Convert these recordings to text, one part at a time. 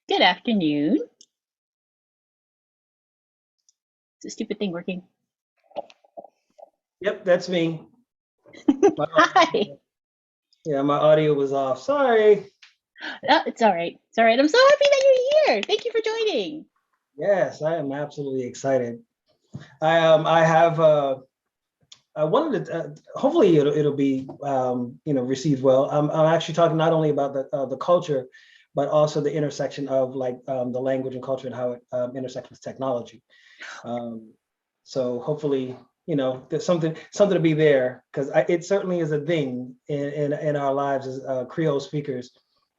Good afternoon. Is the stupid thing working? Yep, that's me. My, Hi. yeah, my audio was off. Sorry. Oh, it's all right. It's all right. I'm so happy that you're here. Thank you for joining. Yes, I am absolutely excited. I have I wanted to hopefully it'll be received well. I'm actually talking not only about the culture, but also the intersection of like the language and culture and how it intersects with technology. Um, so hopefully there's something to be there because it certainly is a thing in our lives as Creole speakers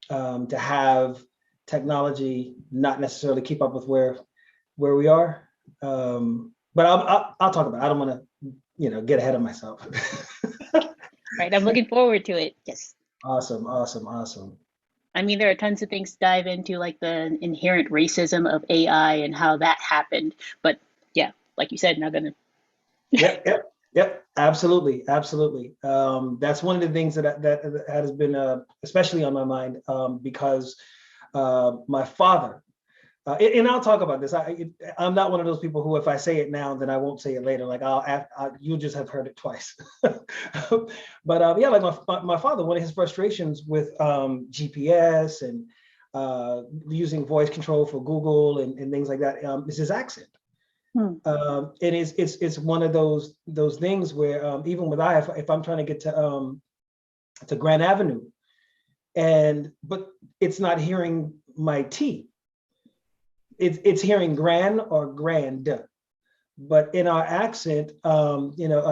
to have technology not necessarily keep up with where we are. But I'll talk about it. I don't want to get ahead of myself. Right. I'm looking forward to it. Yes. Awesome, awesome, awesome. I mean, there are tons of things to dive into, like the inherent racism of AI and how that happened. But yeah, like you said, not gonna. Yep, yep, yep. Absolutely, absolutely. That's one of the things that has been especially on my mind because my father. And I'll talk about this. I'm not one of those people who, if I say it now, then I won't say it later. Like you'll just have heard it twice. But yeah, like my father, one of his frustrations with GPS and using voice control for Google and things like that is his accent. Hmm. And it's one of those things where even with if I'm trying to get to Grand Avenue, but it's not hearing my T. It's hearing grand or grand, but in our accent,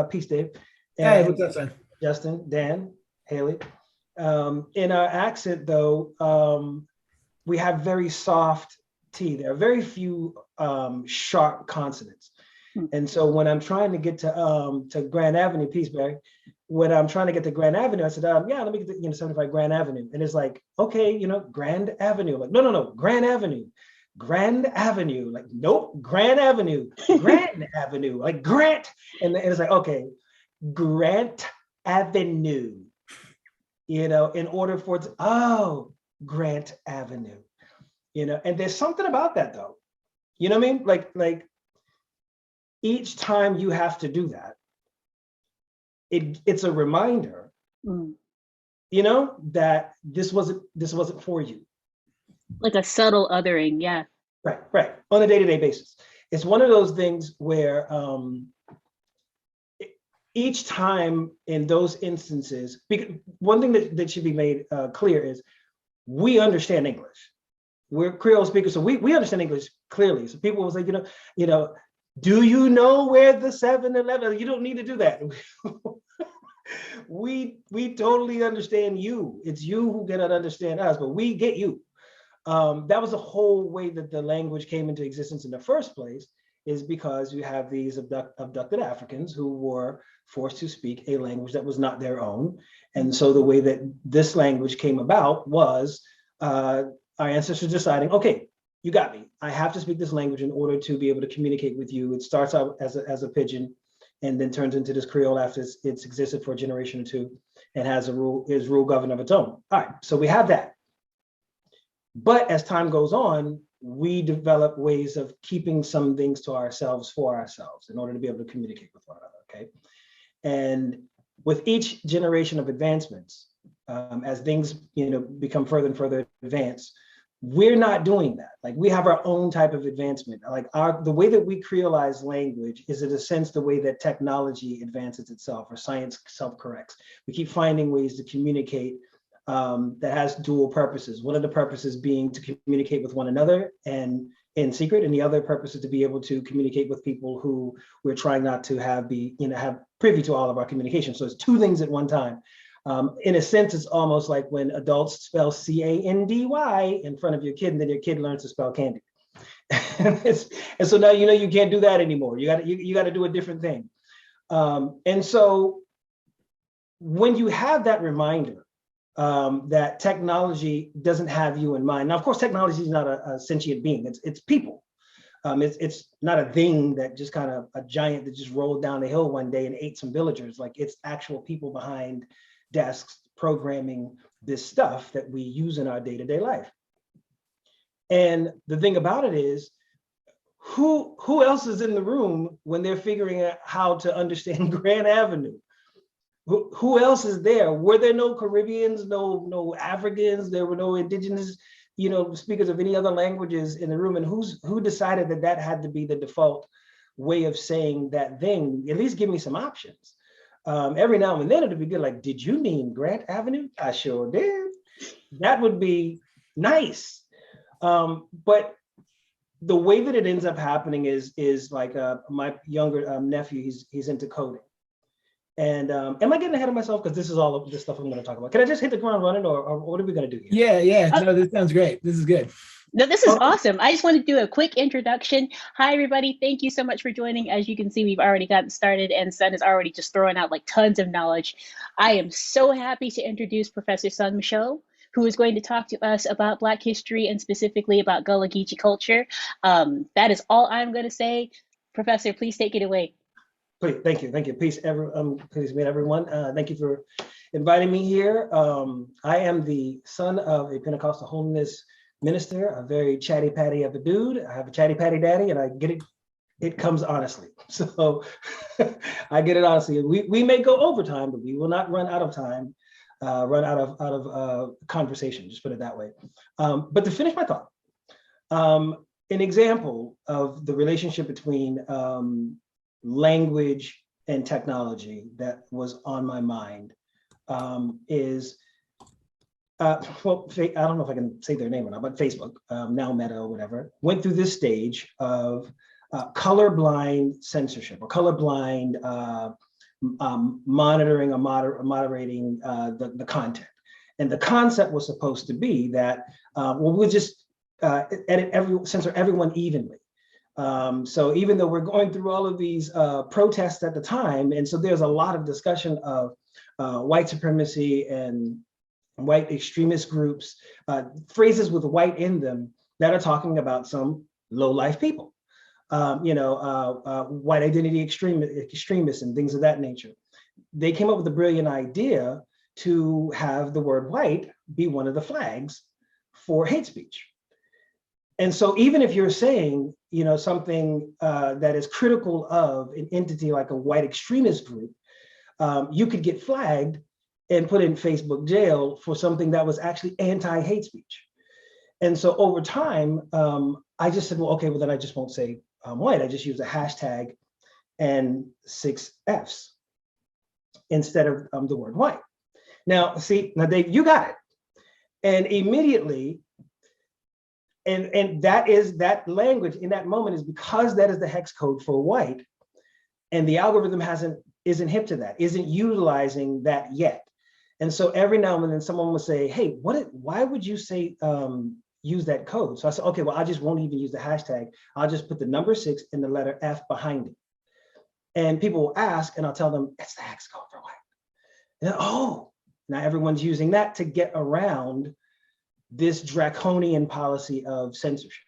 peace, Dave, Hey, and what's up, son? Justin, Dan, Haley. In our accent, though, we have very soft T. There are very few sharp consonants, Hmm. and so when I'm trying to get to Grand Avenue, Peaceberry, when I'm trying to get to Grand Avenue, I said, yeah, let me get to 75 Grand Avenue, and it's like, okay, Grand Avenue, like no, Grand Avenue. Grand Avenue, like nope, Grand Avenue, Grand Avenue, like Grant, and it's like okay, Grant Avenue, in order for it to, Grant Avenue, and there's something about that though, you know what I mean? Like each time you have to do that, it's a reminder, Hmm. that this wasn't for you. Like a subtle othering. Yeah. Right, on a day-to-day basis. It's one of those things where each time in those instances, one thing that should be made clear is we understand English. We're Creole speakers, so we understand English clearly. So people will say, do you know where the 7-Eleven? You don't need to do that. we totally understand you. It's you who cannot understand us, but we get you. That was the whole way that the language came into existence in the first place, is because you have these abducted Africans who were forced to speak a language that was not their own. And so the way that this language came about was our ancestors deciding, okay, you got me. I have to speak this language in order to be able to communicate with you. It starts out as a pidgin and then turns into this Creole after it's existed for a generation or two and has rule governed of its own. All right, so we have that. But as time goes on, we develop ways of keeping some things to ourselves for ourselves in order to be able to communicate with one another, okay? And with each generation of advancements, as things become further and further advanced, we're not doing that. Like we have our own type of advancement. Like the way that we creolize language is in a sense the way that technology advances itself or science self-corrects. We keep finding ways to communicate that has dual purposes. One of the purposes being to communicate with one another and in secret, and the other purpose is to be able to communicate with people who we're trying not to have privy to all of our communication. So it's two things at one time. In a sense, it's almost like when adults spell C-A-N-D-Y in front of your kid, and then your kid learns to spell candy. And so now you can't do that anymore. You got to do a different thing. And so when you have that reminder that technology doesn't have you in mind. Now, of course, technology is not a sentient being. It's people. It's not a thing that just kind of a giant that just rolled down the hill one day and ate some villagers. Like it's actual people behind desks programming this stuff that we use in our day-to-day life. And the thing about it is, who else is in the room when they're figuring out how to understand Grand Avenue? Who else is there? Were there no Caribbeans, no Africans? There were no indigenous, speakers of any other languages in the room? And who decided that that had to be the default way of saying that thing? At least give me some options. Every now and then it'd be good. Like, did you mean Grant Avenue? I sure did. That would be nice. But the way that it ends up happening is like my younger nephew, he's into coding. And am I getting ahead of myself? Because this is all of the stuff I'm going to talk about. Can I just hit the ground running, or what are we going to do here? Yeah. No, this sounds great. This is good. No, this is awesome. I just want to do a quick introduction. Hi, everybody. Thank you so much for joining. As you can see, we've already gotten started, and Sunn is already just throwing out like tons of knowledge. I am so happy to introduce Professor Sunn Michaud, who is going to talk to us about Black history and specifically about Gulagichi culture. That is all I'm going to say. Professor, please take it away. Please, thank you. Peace, everyone. Thank you for inviting me here. I am the son of a Pentecostal holiness minister, a very chatty patty of a dude. I have a chatty patty daddy, and I get it. It comes honestly. So I get it honestly. We may go overtime, but we will not run out of time, run out of conversation. Just put it that way. But to finish my thought, an example of the relationship between language and technology that was on my mind is, well, I don't know if I can say their name or not, but Facebook, now Meta or whatever, went through this stage of colorblind censorship or colorblind monitoring or moderating the content. And the concept was supposed to be that, we'll just censor everyone evenly. So even though we're going through all of these protests at the time, and so there's a lot of discussion of white supremacy and white extremist groups, phrases with white in them that are talking about some low-life people, white identity extremists and things of that nature. They came up with a brilliant idea to have the word white be one of the flags for hate speech. And so even if you're saying, something that is critical of an entity like a white extremist group, you could get flagged and put in Facebook jail for something that was actually anti-hate speech. And so over time, I just said, well, okay, well then I just won't say white. I just use a hashtag and 6 Fs instead of the word white. Now, see, Dave, you got it. And immediately, and that language in that moment is because that is the hex code for white, and the algorithm isn't hip to that, isn't utilizing that yet. And so every now and then someone will say, hey, why would you say use that code? So I said, okay, well, I just won't even use the hashtag. I'll just put the number 6 and the letter F behind it. And people will ask, and I'll tell them it's the hex code for white. And then, oh, now everyone's using that to get around this draconian policy of censorship.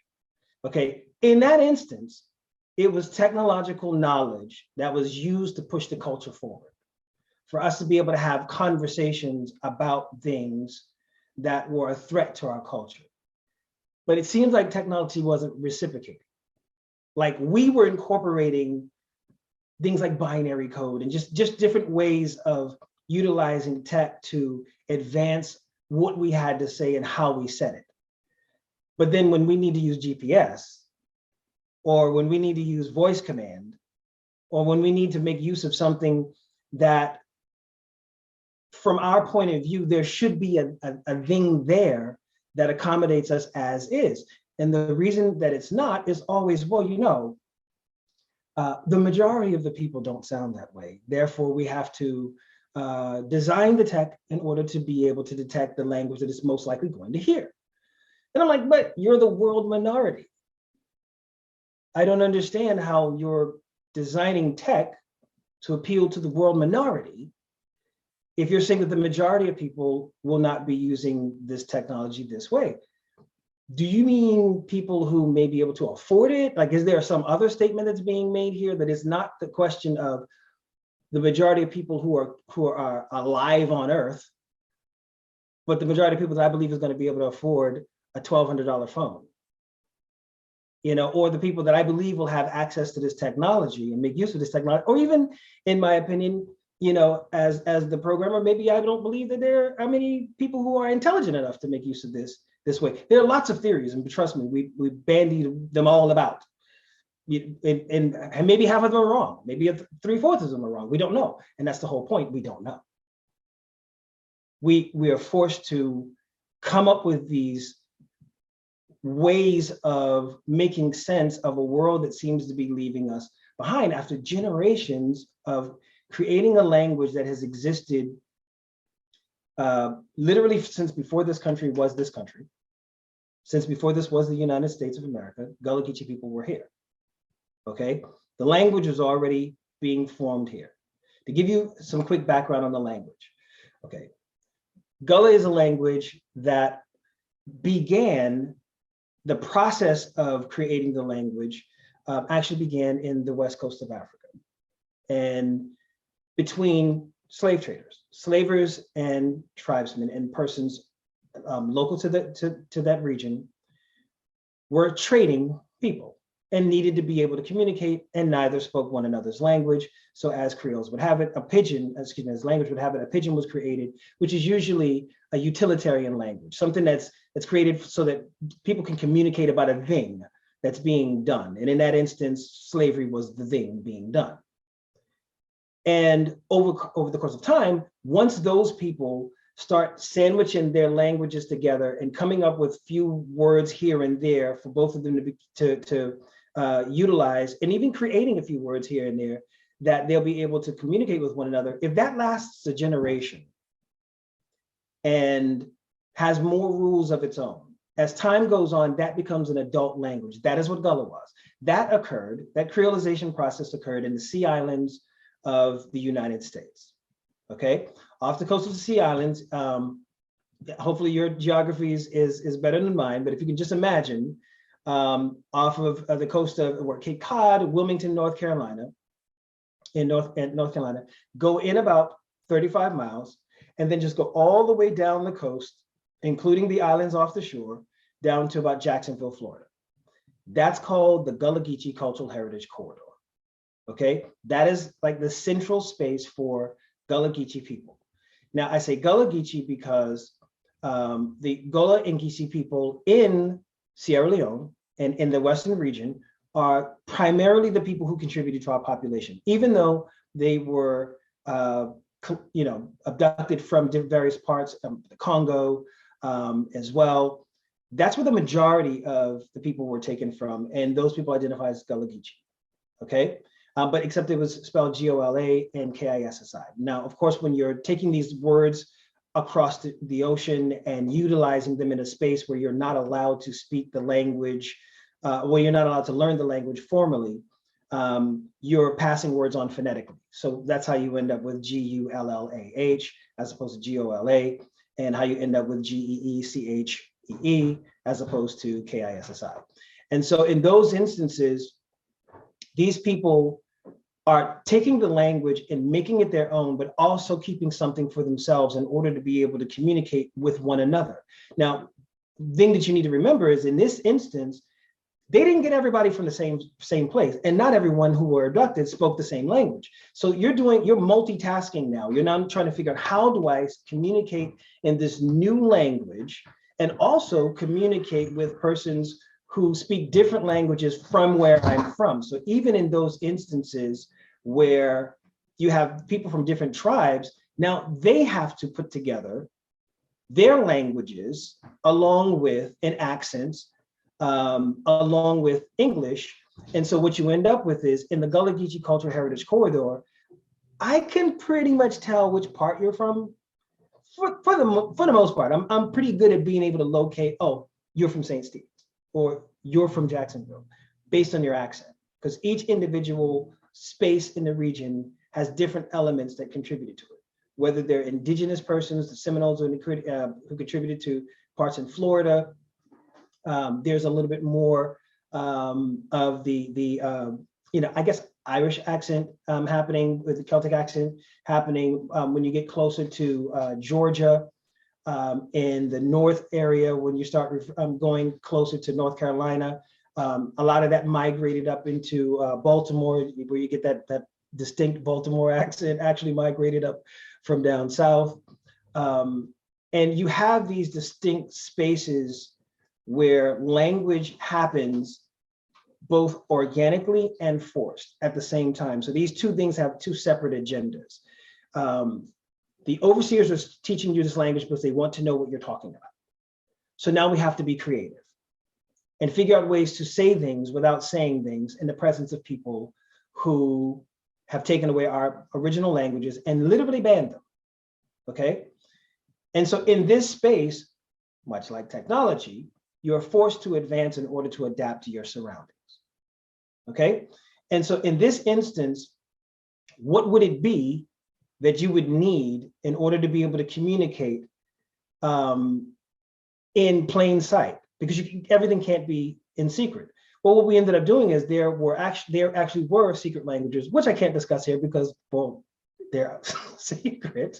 Okay, in that instance, it was technological knowledge that was used to push the culture forward, for us to be able to have conversations about things that were a threat to our culture. But it seems like technology wasn't reciprocating. Like we were incorporating things like binary code and just different ways of utilizing tech to advance what we had to say and how we said it. But then when we need to use GPS, or when we need to use voice command, or when we need to make use of something that, from our point of view, there should be a thing there that accommodates us as is. And the reason that it's not is always, well, the majority of the people don't sound that way. Therefore, we have to design the tech in order to be able to detect the language that it's most likely going to hear. And I'm like, but you're the world minority. I don't understand how you're designing tech to appeal to the world minority if you're saying that the majority of people will not be using this technology this way. Do you mean people who may be able to afford it? Like, is there some other statement that's being made here that is not the question of the majority of people who are alive on Earth, but the majority of people that I believe is going to be able to afford a $1,200 phone? or the people that I believe will have access to this technology and make use of this technology, or even, in my opinion, as the programmer, maybe I don't believe that there are many people who are intelligent enough to make use of this way. There are lots of theories, and trust me, we bandy them all about. And maybe half of them are wrong. Maybe 3/4 of them are wrong. We don't know. And that's the whole point. We don't know. We are forced to come up with these ways of making sense of a world that seems to be leaving us behind after generations of creating a language that has existed literally since before this country was this country. Since before this was the United States of America, Gulagichi people were here. Okay, the language was already being formed here. To give you some quick background on the language, okay, Gullah is a language that began, the process of creating the language actually began in the west coast of Africa, and between slave traders, slavers, and tribesmen and persons local to that region were trading people and needed to be able to communicate, and neither spoke one another's language. So as Creoles would have it, as language would have it, a pidgin was created, which is usually a utilitarian language, something that's created so that people can communicate about a thing that's being done. And in that instance, slavery was the thing being done. And over the course of time, once those people start sandwiching their languages together and coming up with few words here and there for both of them to utilize, and even creating a few words here and there that they'll be able to communicate with one another, if that lasts a generation and has more rules of its own, as time goes on, that becomes an adult language. That is what Gullah was. That creolization process occurred in the Sea Islands of the United States. Okay, off the coast of the Sea Islands, hopefully your geography is better than mine, but if you can just imagine, off of the coast of Cape Cod, Wilmington, North Carolina, in North Carolina, go in about 35 miles, and then just go all the way down the coast, including the islands off the shore, down to about Jacksonville, Florida. That's called the Gulagichi Cultural Heritage Corridor. Okay, that is like the central space for Gulagichi people. Now I say Gulagichi because the Gullah and Geechee people in Sierra Leone and in the Western region are primarily the people who contributed to our population, even though they were abducted from various parts of the Congo as well. That's where the majority of the people were taken from, and those people identify as Gulagichi. Okay. But except it was spelled G-O-L-A and K-I-S-S-I. Now, of course, when you're taking these words across the ocean and utilizing them in a space where you're not allowed to speak the language, where you're not allowed to learn the language formally, you're passing words on phonetically. So that's how you end up with G-U-L-L-A-H as opposed to G-O-L-A, and how you end up with G-E-E-C-H-E-E as opposed to K-I-S-S-I. And so in those instances, these people are taking the language and making it their own, but also keeping something for themselves in order to be able to communicate with one another. Now, the thing that you need to remember is in this instance, they didn't get everybody from the same place, and not everyone who were abducted spoke the same language. So you're multitasking now. You're now trying to figure out, how do I communicate in this new language and also communicate with persons who speak different languages from where I'm from. So even in those instances where you have people from different tribes, now they have to put together their languages along with, and accents, along with English. And so what you end up with is, in the Gulagichi Cultural Heritage Corridor, I can pretty much tell which part you're from. For the most part, I'm pretty good at being able to locate, oh, you're from St. Steve, or you're from Jacksonville, based on your accent, because each individual space in the region has different elements that contributed to it, whether they're indigenous persons, the Seminoles who contributed to parts in Florida. There's a little bit more of the I guess Irish accent happening, with the Celtic accent happening when you get closer to Georgia. In the north area, when you start going closer to North Carolina, A lot of that migrated up into Baltimore, where you get that distinct Baltimore accent, actually migrated up from down south. And you have these distinct spaces where language happens both organically and forced at the same time. So these two things have two separate agendas. The overseers are teaching you this language because they want to know what you're talking about. So now we have to be creative and figure out ways to say things without saying things in the presence of people who have taken away our original languages and literally banned them, okay? And so in this space, much like technology, you're forced to advance in order to adapt to your surroundings, okay? And so in this instance, what would it be that you would need in order to be able to communicate in plain sight? Because everything can't be in secret. Well, what we ended up doing is there actually were secret languages, which I can't discuss here because, well, they're secret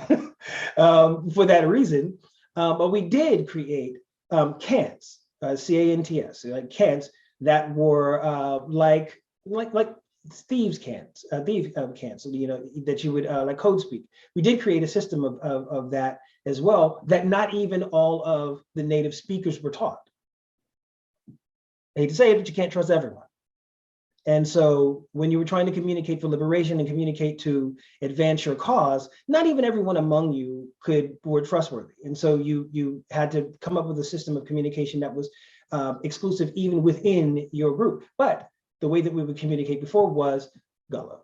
for that reason. But we did create cants, C-A-N-T-S, like cants that were like thieves cants, cants, you know, that you would like code speak. We did create a system of that as well, that not even all of the native speakers were taught. I hate to say it, but you can't trust everyone. And so when you were trying to communicate for liberation and communicate to advance your cause, not even everyone among you were trustworthy. And so you had to come up with a system of communication that was exclusive even within your group. But the way that we would communicate before was Gullah.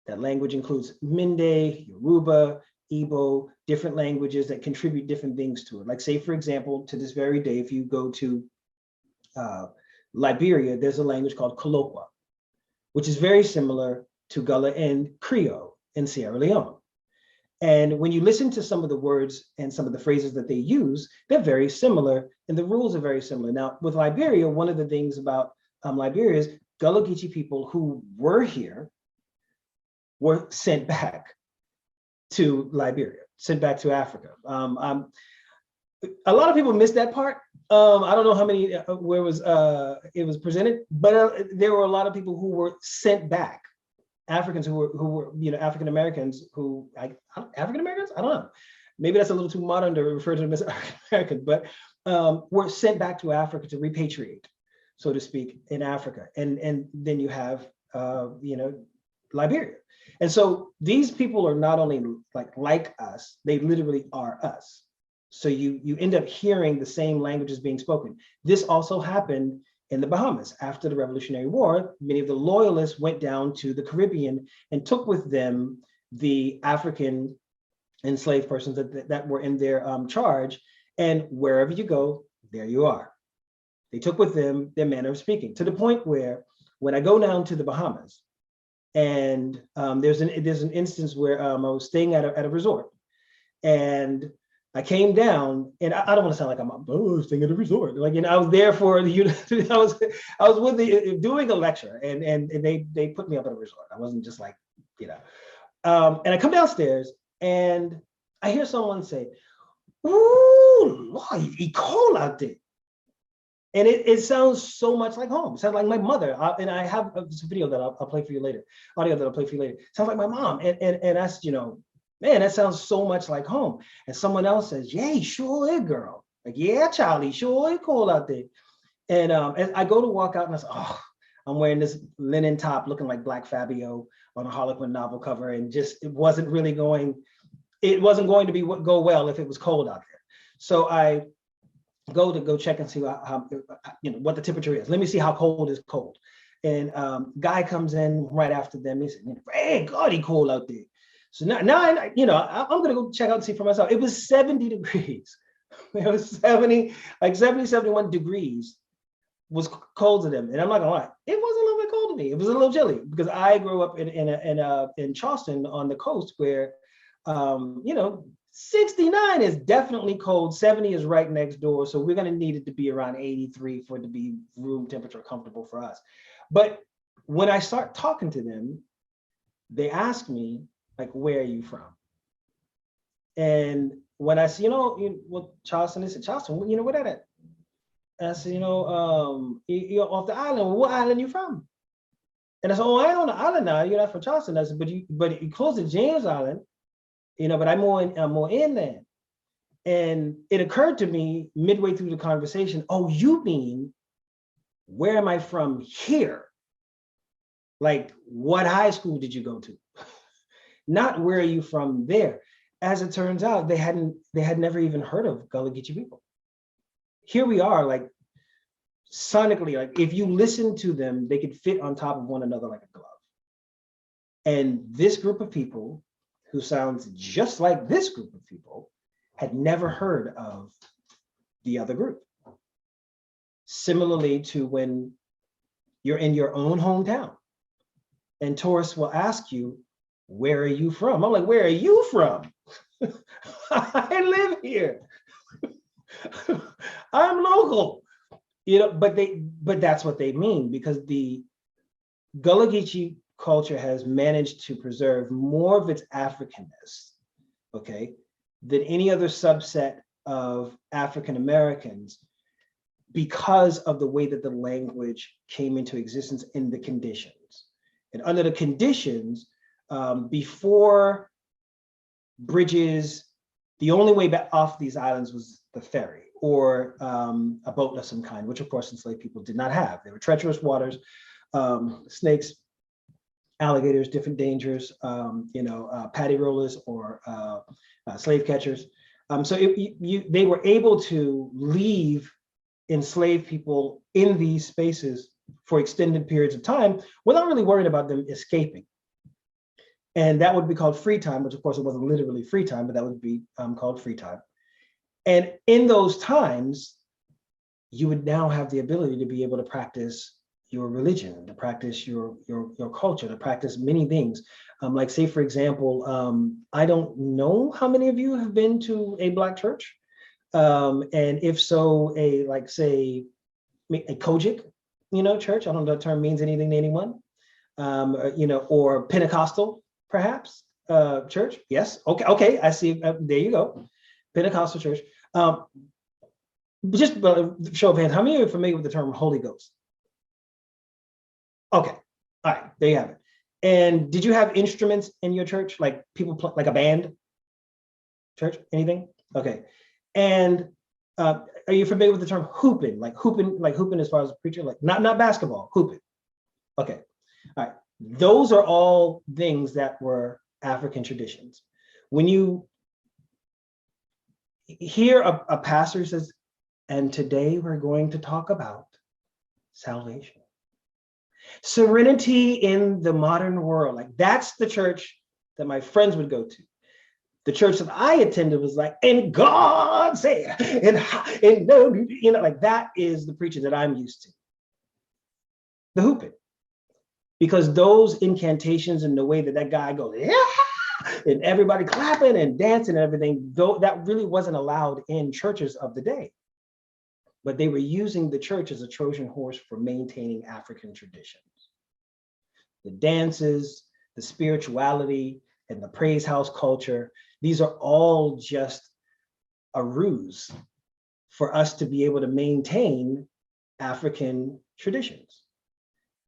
That language includes Mende, Yoruba, Igbo, different languages that contribute different things to it. Like, say, for example, to this very day, if you go to Liberia, there's a language called Kolokwa, which is very similar to Gullah and Creole in Sierra Leone. And when you listen to some of the words and some of the phrases that they use, they're very similar and the rules are very similar. Now, with Liberia, one of the things about Liberia is Gulagichi people who were here were sent back to Liberia, sent back to Africa. A lot of people missed that part. I don't know how many, where it was presented, but there were a lot of people who were sent back, Africans who were you know, African Americans who, African Americans? I don't know. Maybe that's a little too modern to refer to them as African American, but were sent back to Africa to repatriate, so to speak, in Africa. And then you have, you know, Liberia. And so these people are not only like us, they literally are us. So you end up hearing the same languages being spoken. This also happened in the Bahamas. After the Revolutionary War, many of the loyalists went down to the Caribbean and took with them the African enslaved persons that were in their charge. And wherever you go, there you are. They took with them their manner of speaking, to the point where when I go down to the Bahamas, and there's an instance where I was staying at a resort, and I came down, and I don't want to sound like I'm staying at a resort. Like, you know, I was there for the I was with doing a lecture, and they put me up at a resort. I wasn't just like, you know. And I come downstairs and I hear someone say, "Ooh, Lord, it's cold out there." And it sounds so much like home. It sounds like my mother. And I have this video that I'll play for you later, audio that I'll play for you later. It sounds like my mom. And that's, you know, man, that sounds so much like home. And someone else says, "Yeah, sure is, girl." Like, "Yeah, Charlie, sure is cold out there." And I go to walk out and I say, "Oh, I'm wearing this linen top looking like Black Fabio on a Harlequin novel cover." And just, it wasn't going to go well if it was cold out there. So I go check and see how you know, what the temperature is. Let me see how cold is cold. And guy comes in right after them. He said, "Hey, God, he cold out there." So now I, you know, I'm gonna go check out and see for myself. It was 70 degrees. It was 70, like 70, 71 degrees was cold to them. And I'm not gonna lie, it was a little bit cold to me. It was a little chilly because I grew up in Charleston on the coast where, you know, 69 is definitely cold. 70 is right next door. So we're gonna need it to be around 83 for it to be room temperature comfortable for us. But when I start talking to them, they ask me, like, "Where are you from?" And when I say, well, Charleston, they said, "Charleston, you know, where that at?" And I said, you're off the island. Well, what island you from? And I said, oh, I ain't on the island now. You're not from Charleston. I said, but you close to James Island, but I'm more inland. And it occurred to me midway through the conversation, oh, you mean, where am I from here? Like, what high school did you go to? Not where are you from there. As it turns out, they had never even heard of Gulagichi people. Here we are, like, sonically, like if you listen to them, they could fit on top of one another like a glove. And this group of people, who sounds just like this group of people, had never heard of the other group. Similarly to when you're in your own hometown and tourists will ask you, where are you from? I'm like, where are you from? I live here. I'm local. But that's what they mean, because the Gulagichi culture has managed to preserve more of its Africanness, okay, than any other subset of African Americans, because of the way that the language came into existence in the conditions. And under the conditions, before bridges, the only way back off these islands was the ferry, or a boat of some kind, which of course enslaved people did not have. They were treacherous waters, snakes, alligators, different dangers, paddy rollers or slave catchers. So they were able to leave enslaved people in these spaces for extended periods of time without really worrying about them escaping. And that would be called free time, which of course it wasn't literally free time, but that would be called free time. And in those times, you would now have the ability to be able to practice your religion, to practice your culture, to practice many things. Like, say, for example, I don't know how many of you have been to a Black church. And if so, a Kojic, church. I don't know if that term means anything to anyone. Or Pentecostal, perhaps, church. Yes. Okay. I see. There you go. Pentecostal church. Just show of hands, how many of you are familiar with the term Holy Ghost? Okay. All right. There you have it. And did you have instruments in your church, like people play, like a band? Church? Anything? Okay. And are you familiar with the term hooping? Like hooping as far as a preacher, like not basketball, hooping. Okay. All right. Those are all things that were African traditions. When you hear a pastor who says, and today we're going to talk about salvation, serenity in the modern world, like that's the church that my friends would go to. The church that I attended was like, and God said, and no, like that is the preaching that I'm used to. The hooping. Because those incantations and the way that guy goes, yeah, and everybody clapping and dancing and everything, though that really wasn't allowed in churches of the day. But they were using the church as a Trojan horse for maintaining African traditions. The dances, the spirituality, and the praise house culture, these are all just a ruse for us to be able to maintain African traditions.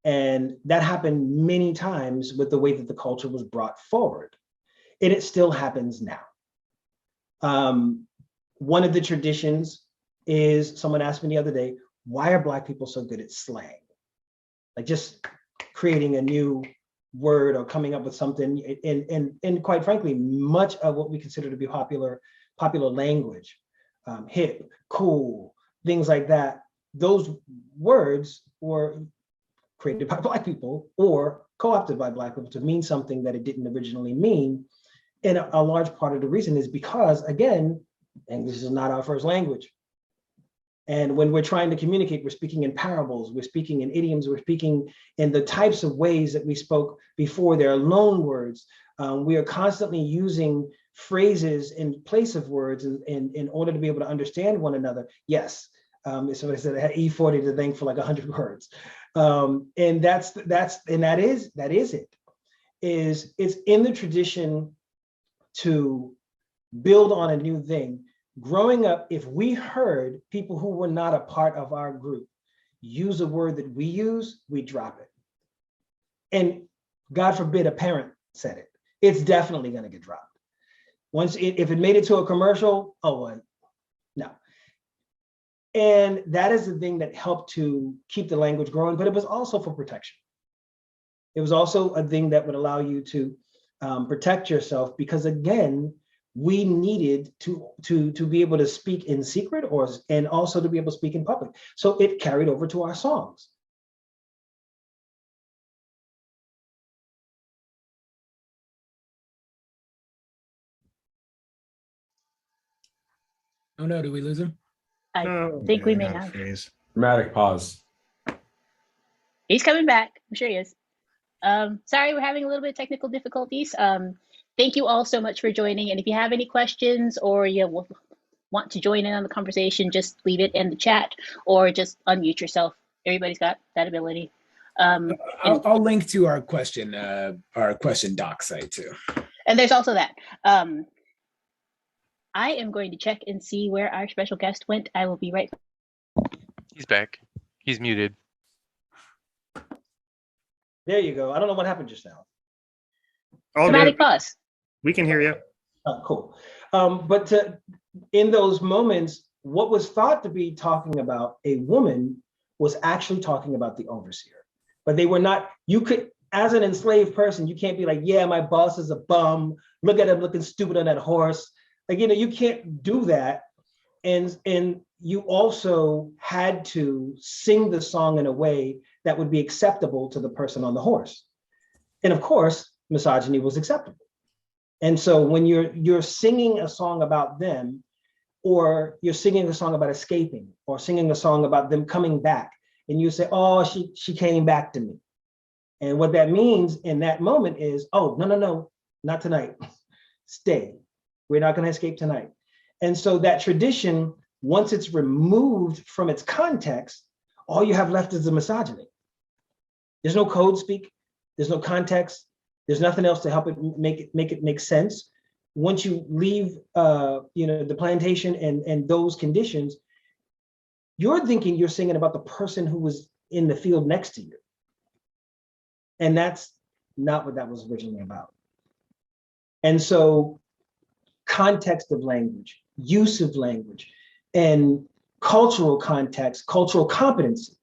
And that happened many times with the way that the culture was brought forward. And it still happens now. One of the traditions is, someone asked me the other day, why are Black people so good at slang? Like just creating a new word or coming up with something. And quite frankly, much of what we consider to be popular language, hip, cool, things like that, those words were created by Black people or co-opted by Black people to mean something that it didn't originally mean. And a large part of the reason is because, again, English is not our first language. And when we're trying to communicate, we're speaking in parables, we're speaking in idioms, we're speaking in the types of ways that we spoke before. There are loan words. We are constantly using phrases in place of words in order to be able to understand one another. Yes, somebody said I had E40 to thank for like 100 words. And that is it. It's in the tradition to build on a new thing, growing up, if we heard people who were not a part of our group use a word that we use, we drop it. And God forbid a parent said it, it's definitely going to get dropped. If it made it to a commercial, oh, well, no. And that is the thing that helped to keep the language growing, but it was also for protection. It was also a thing that would allow you to protect yourself, because again, we needed to be able to speak in secret and also to be able to speak in public. So it carried over to our songs. Oh no, did we lose him? I think we may have. Dramatic pause. He's coming back. I'm sure he is. Sorry, we're having a little bit of technical difficulties. Thank you all so much for joining. And if you have any questions or you want to join in on the conversation, just leave it in the chat or just unmute yourself. Everybody's got that ability. I'll link to our question doc site too. And there's also that. I am going to check and see where our special guest went. I will be right back. He's back. He's muted. There you go. I don't know what happened just now. Dramatic pause. We can hear you. Cool. But in those moments, what was thought to be talking about a woman was actually talking about the overseer. But they were not, you could, as an enslaved person, you can't be like, yeah, my boss is a bum. Look at him looking stupid on that horse. Like, you can't do that. And you also had to sing the song in a way that would be acceptable to the person on the horse. And of course, misogyny was acceptable. And so when you're singing a song about them, or you're singing a song about escaping, or singing a song about them coming back, and you say, oh, she came back to me. And what that means in that moment is, oh, no, not tonight. Stay. We're not going to escape tonight. And so that tradition, once it's removed from its context, all you have left is the misogyny. There's no code speak. There's no context. There's nothing else to help it make sense. Once you leave, the plantation and those conditions, you're thinking you're singing about the person who was in the field next to you. And that's not what that was originally about. And so context of language, use of language, and cultural context, cultural competency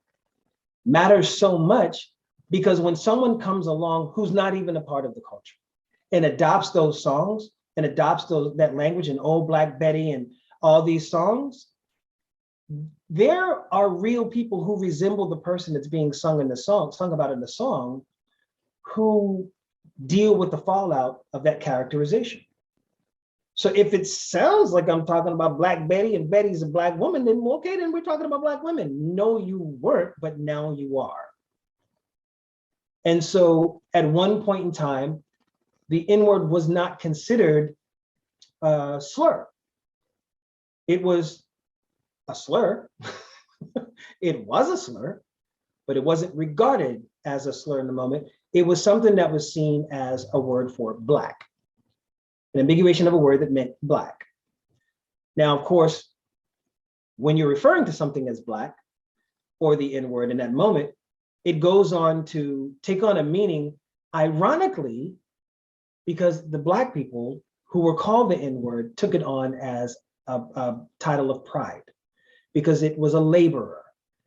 matters so much, because when someone comes along who's not even a part of the culture and adopts those songs and adopts that language and Old Black Betty and all these songs, there are real people who resemble the person that's being sung about in the song, who deal with the fallout of that characterization. So if it sounds like I'm talking about Black Betty and Betty's a Black woman, then okay, then we're talking about Black women. No, you weren't, but now you are. And so at one point in time, the N-word was not considered a slur. It was a slur. It was a slur, but it wasn't regarded as a slur in the moment. It was something that was seen as a word for Black, an ambiguation of a word that meant Black. Now, of course, when you're referring to something as Black or the N-word in that moment, it goes on to take on a meaning, ironically, because the Black people who were called the N-word took it on as a title of pride, because it was a laborer.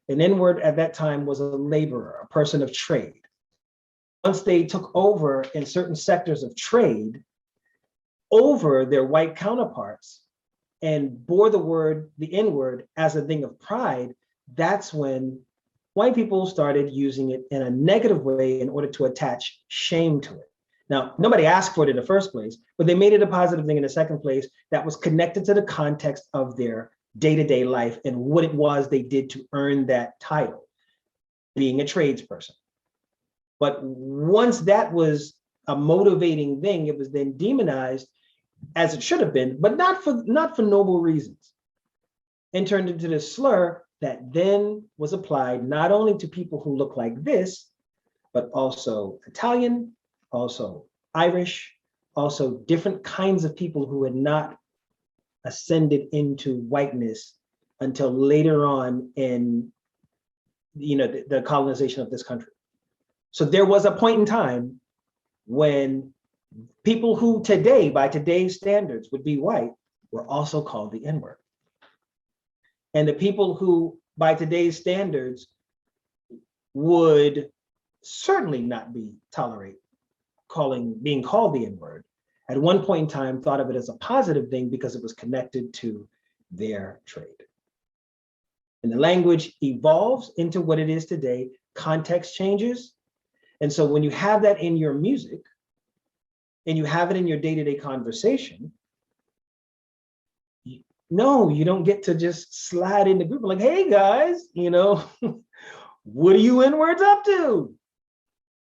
An N-word at that time was a laborer, a person of trade. Once they took over in certain sectors of trade over their white counterparts and bore the N-word as a thing of pride, that's when white people started using it in a negative way in order to attach shame to it. Now, nobody asked for it in the first place, but they made it a positive thing in the second place that was connected to the context of their day-to-day life and what it was they did to earn that title, being a tradesperson. But once that was a motivating thing, it was then demonized, as it should have been, but not for noble reasons, and turned into this slur that then was applied not only to people who look like this, but also Italian, also Irish, also different kinds of people who had not ascended into whiteness until later on in the colonization of this country. So there was a point in time when people who today, by today's standards, would be white were also called the N-word. And the people who, by today's standards, would certainly not be being called the N-word, at one point in time thought of it as a positive thing because it was connected to their trade. And the language evolves into what it is today, context changes. And so when you have that in your music and you have it in your day-to-day conversation, no, you don't get to just slide in the group like, hey guys, what are you N-words up to?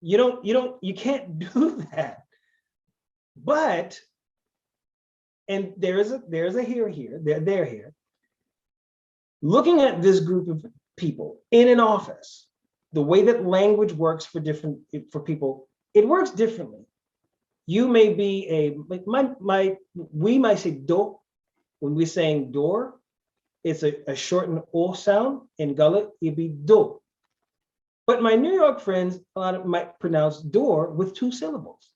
You can't do that. But, and there's a here, they're here. Looking at this group of people in an office, the way that language works for people, it works differently. You may be we might say do when we're saying door. It's a shortened o sound. In Gullah, it'd be do. But my New York friends, a lot of them might pronounce door with 2 syllables,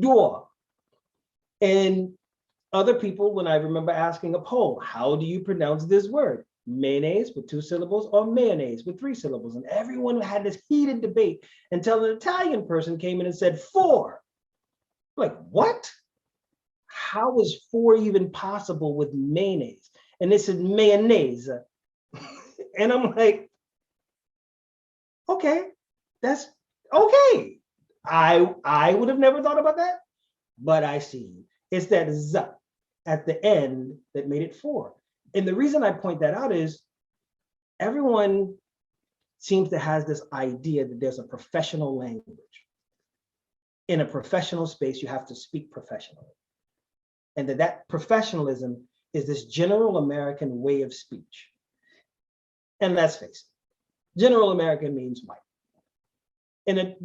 door. And other people, when I remember asking a poll, how do you pronounce this word? Mayonnaise with 2 syllables or mayonnaise with 3 syllables? And everyone had this heated debate until an Italian person came in and said 4. Like, what? How is 4 even possible with mayonnaise? And they said mayonnaise. And I'm like, okay, that's okay. I would have never thought about that, but I see. It's that z at the end that made it 4. And the reason I point that out is everyone seems to have this idea that there's a professional language. In a professional space, you have to speak professionally. And that professionalism is this general American way of speech. And let's face it, general American means white. And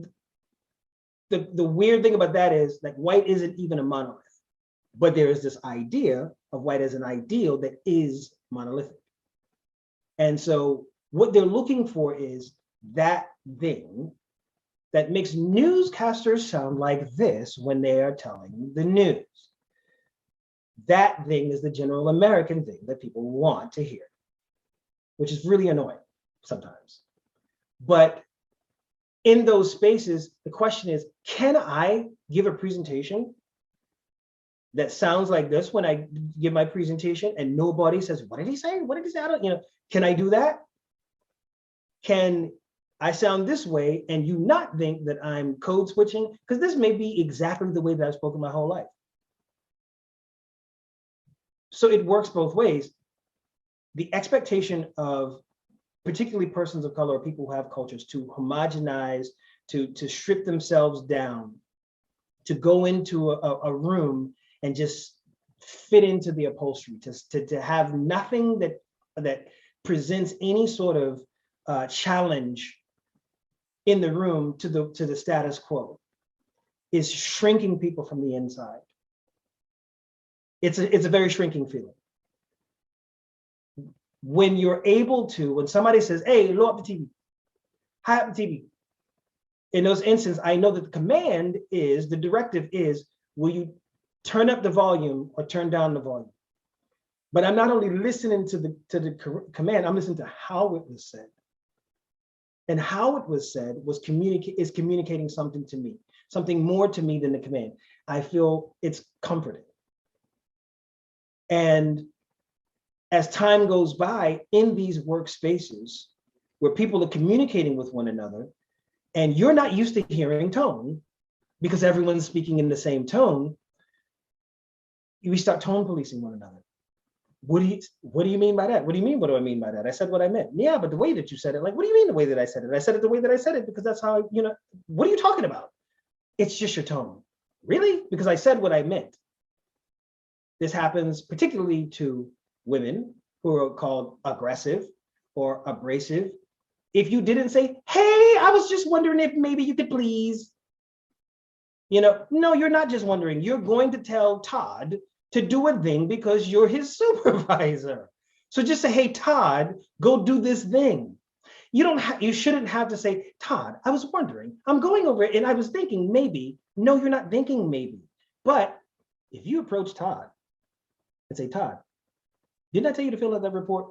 the weird thing about that is like white isn't even a monolith, but there is this idea of white as an ideal that is monolithic. And so what they're looking for is that thing that makes newscasters sound like this when they are telling the news. That thing is the general American thing that people want to hear, which is really annoying sometimes. But in those spaces, the question is, can I give a presentation that sounds like this when I give my presentation and nobody says, what did he say? What did he say? I don't, can I do that? Can I sound this way and you not think that I'm code switching? Because this may be exactly the way that I've spoken my whole life. So it works both ways. The expectation of particularly persons of color or people who have cultures to homogenize, to strip themselves down, to go into a room and just fit into the upholstery, to have nothing that presents any sort of challenge in the room to the status quo is shrinking people from the inside. It's a very shrinking feeling. When you're able to, when somebody says, hey, low up the TV, high up the TV, in those instances, I know that the command is, the directive is, will you turn up the volume or turn down the volume? But I'm not only listening to the command, I'm listening to how it was said. And how it was said is communicating something to me, something more to me than the command. I feel it's comforting. And as time goes by in these workspaces where people are communicating with one another and you're not used to hearing tone because everyone's speaking in the same tone, we start tone policing one another. What do you mean by that? What do you mean? What do I mean by that? I said what I meant. Yeah, but the way that you said it, like, what do you mean the way that I said it? I said it the way that I said it because that's how, what are you talking about? It's just your tone. Really? Because I said what I meant. This happens particularly to women who are called aggressive or abrasive. If you didn't say, hey, I was just wondering if maybe you could please, no, you're not just wondering. You're going to tell Todd to do a thing because you're his supervisor. So just say, hey, Todd, go do this thing. You shouldn't have to say, Todd, I was wondering, I'm going over it and I was thinking maybe. No, you're not thinking maybe. But if you approach Todd and say, Todd, didn't I tell you to fill out that report?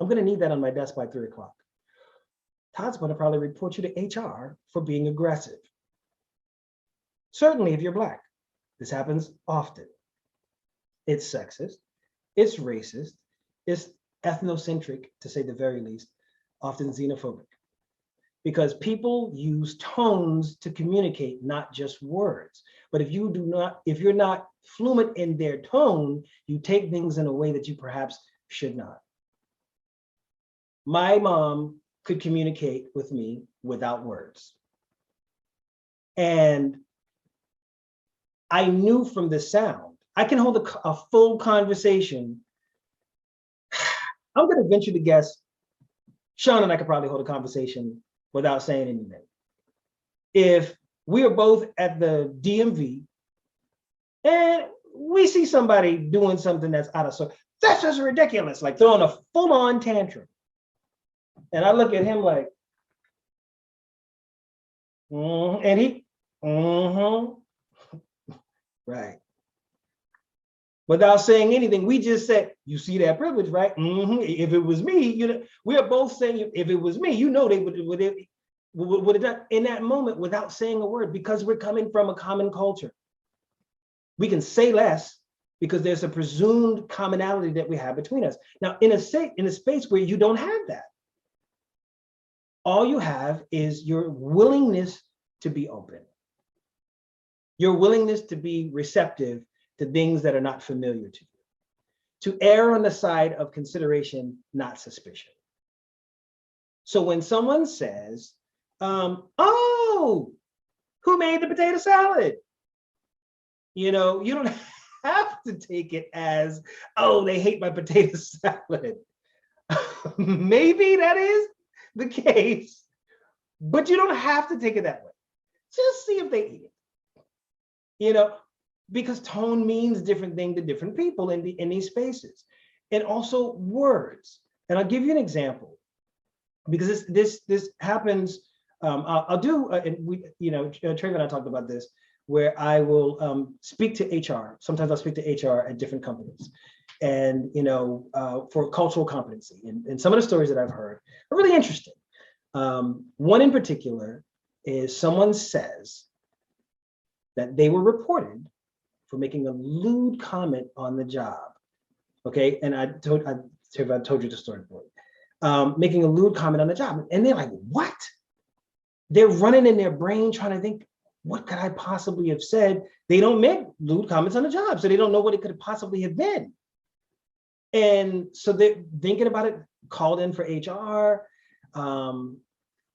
I'm going to need that on my desk by 3 o'clock. Todd's going to probably report you to HR for being aggressive. Certainly if you're Black, this happens often. It's sexist, it's racist, it's ethnocentric, to say the very least, often xenophobic. Because people use tones to communicate, not just words. But if you're not fluent in their tone, you take things in a way that you perhaps should not. My mom could communicate with me without words. And I knew from the sound, I can hold a full conversation. I'm going to venture to guess, Sean and I could probably hold a conversation without saying anything. If we are both at the DMV and we see somebody doing something that's out of sorts, that's just ridiculous, like throwing a full-on tantrum. And I look at him like, and he, right. Without saying anything, we just said, you see that privilege, right? If it was me, we are both saying, if it was me, they would have done in that moment without saying a word, because we're coming from a common culture. We can say less because there's a presumed commonality that we have between us. Now, in a space where you don't have that, all you have is your willingness to be open, your willingness to be receptive to things that are not familiar to you, to err on the side of consideration, not suspicion. So when someone says, oh, who made the potato salad? You don't have to take it as, oh, they hate my potato salad. Maybe that is the case, but you don't have to take it that way. Just see if they eat it. Because tone means different things to different people in these spaces, and also words. And I'll give you an example, because this happens. I'll do, and Trayvon and I talked about this, where I will speak to HR. Sometimes I'll speak to HR at different companies, and for cultural competency. And some of the stories that I've heard are really interesting. One in particular is someone says that they were reported for making a lewd comment on the job. Okay, and I told you the story before. Making a lewd comment on the job, and they're like, "What?" They're running in their brain trying to think, what could I possibly have said? They don't make lewd comments on the job, so they don't know what it could possibly have been. And so they're thinking about it, called in for HR.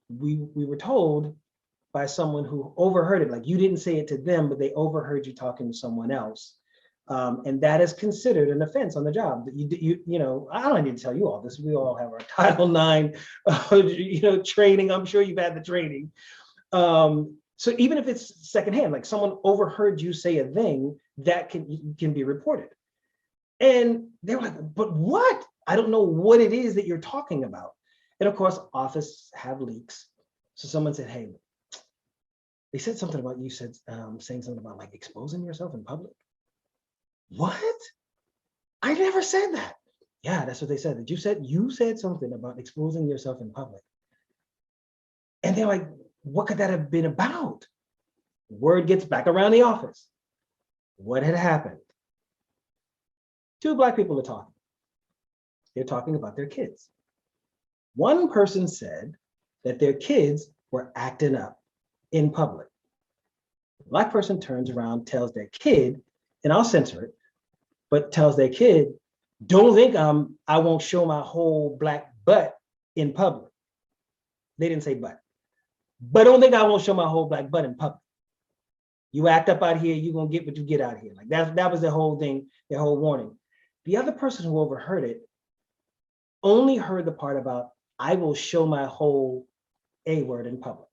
We were told by someone who overheard it, like, you didn't say it to them, but they overheard you talking to someone else. And that is considered an offense on the job. I don't need to tell you all this. We all have our Title IX, training. I'm sure you've had the training. So even if it's secondhand, like someone overheard you say a thing, that can be reported. And they're like, but what? I don't know what it is that you're talking about. And of course, offices have leaks. So someone said, hey, they said something about you saying something about like exposing yourself in public. What? I never said that. Yeah, that's what they said. That you said something about exposing yourself in public. And they're like, what could that have been about? Word gets back around the office. What had happened? 2 Black people are talking. They're talking about their kids. One person said that their kids were acting up in public. The Black person turns around, tells their kid, and I'll censor it, but tells their kid, don't think I won't show my whole black butt in public. They didn't say butt. But don't think I won't show my whole black butt in public. You act up out here, you're gonna get what you get out here. Like that was the whole thing, their whole warning. The other person who overheard it only heard the part about, I will show my whole A word in public.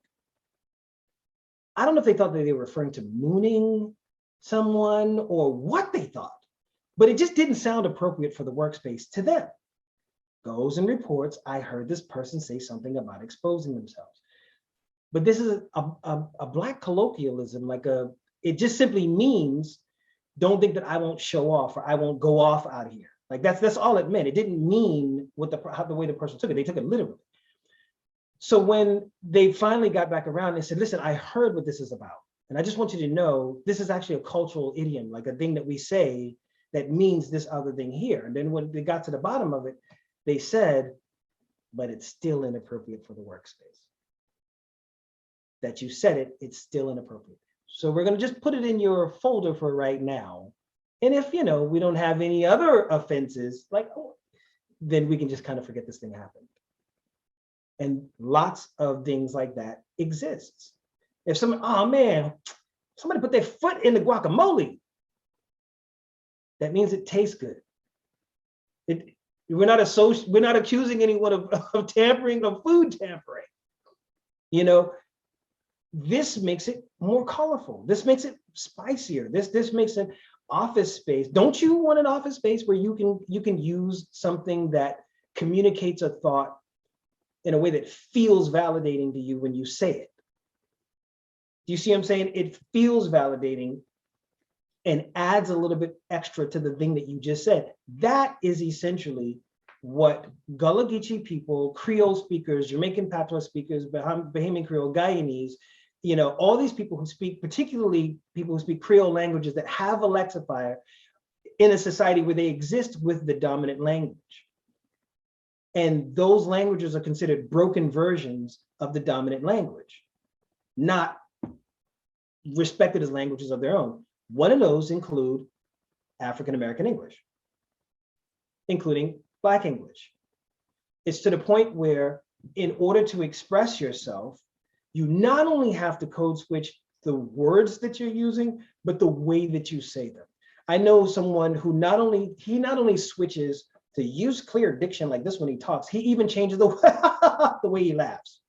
I don't know if they thought that they were referring to mooning someone or what they thought, but it just didn't sound appropriate for the workspace to them. Goes and reports, I heard this person say something about exposing themselves. But this is a Black colloquialism, it just simply means, don't think that I won't show off or I won't go off out here. Like that's all it meant. It didn't mean what the way the person took it. They took it literally. So when they finally got back around, they said, listen, I heard what this is about. And I just want you to know, this is actually a cultural idiom, like a thing that we say that means this other thing here. And then when they got to the bottom of it, they said, but it's still inappropriate for the workspace. That you said it, it's still inappropriate. So we're going to just put it in your folder for right now. And if, we don't have any other offenses, then we can just kind of forget this thing happened. And lots of things like that exists. If somebody put their foot in the guacamole, that means it tastes good. We're not accusing anyone of tampering, of food tampering. This makes it more colorful. This makes it spicier. This makes an office space. Don't you want an office space where you can use something that communicates a thought in a way that feels validating to you when you say it? Do you see what I'm saying? It feels validating and adds a little bit extra to the thing that you just said. That is essentially what Gulagichi people, Creole speakers, Jamaican patois speakers, Bahamian Creole, Guyanese, all these people who speak, particularly people who speak Creole languages that have a lexifier in a society where they exist with the dominant language. And those languages are considered broken versions of the dominant language, not respected as languages of their own. One of those include African-American English, including Black English. It's to the point where in order to express yourself, you not only have to code switch the words that you're using, but the way that you say them. I know someone who not only switches to use clear diction like this when he talks, he even changes the way he laughs.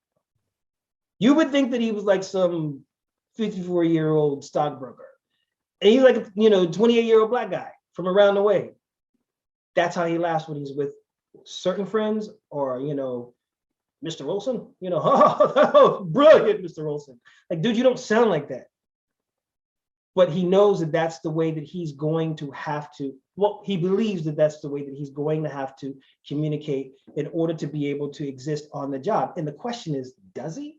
You would think that he was like some 54-year-old stockbroker. And he's like, 28-year-old Black guy from around the way. That's how he laughs when he's with certain friends or, Mr. Wilson, oh, brilliant, Mr. Wilson. Like, dude, you don't sound like that. But he knows that that's the way that he's going to have to, he believes that that's the way that he's going to have to communicate in order to be able to exist on the job. And the question is, does he?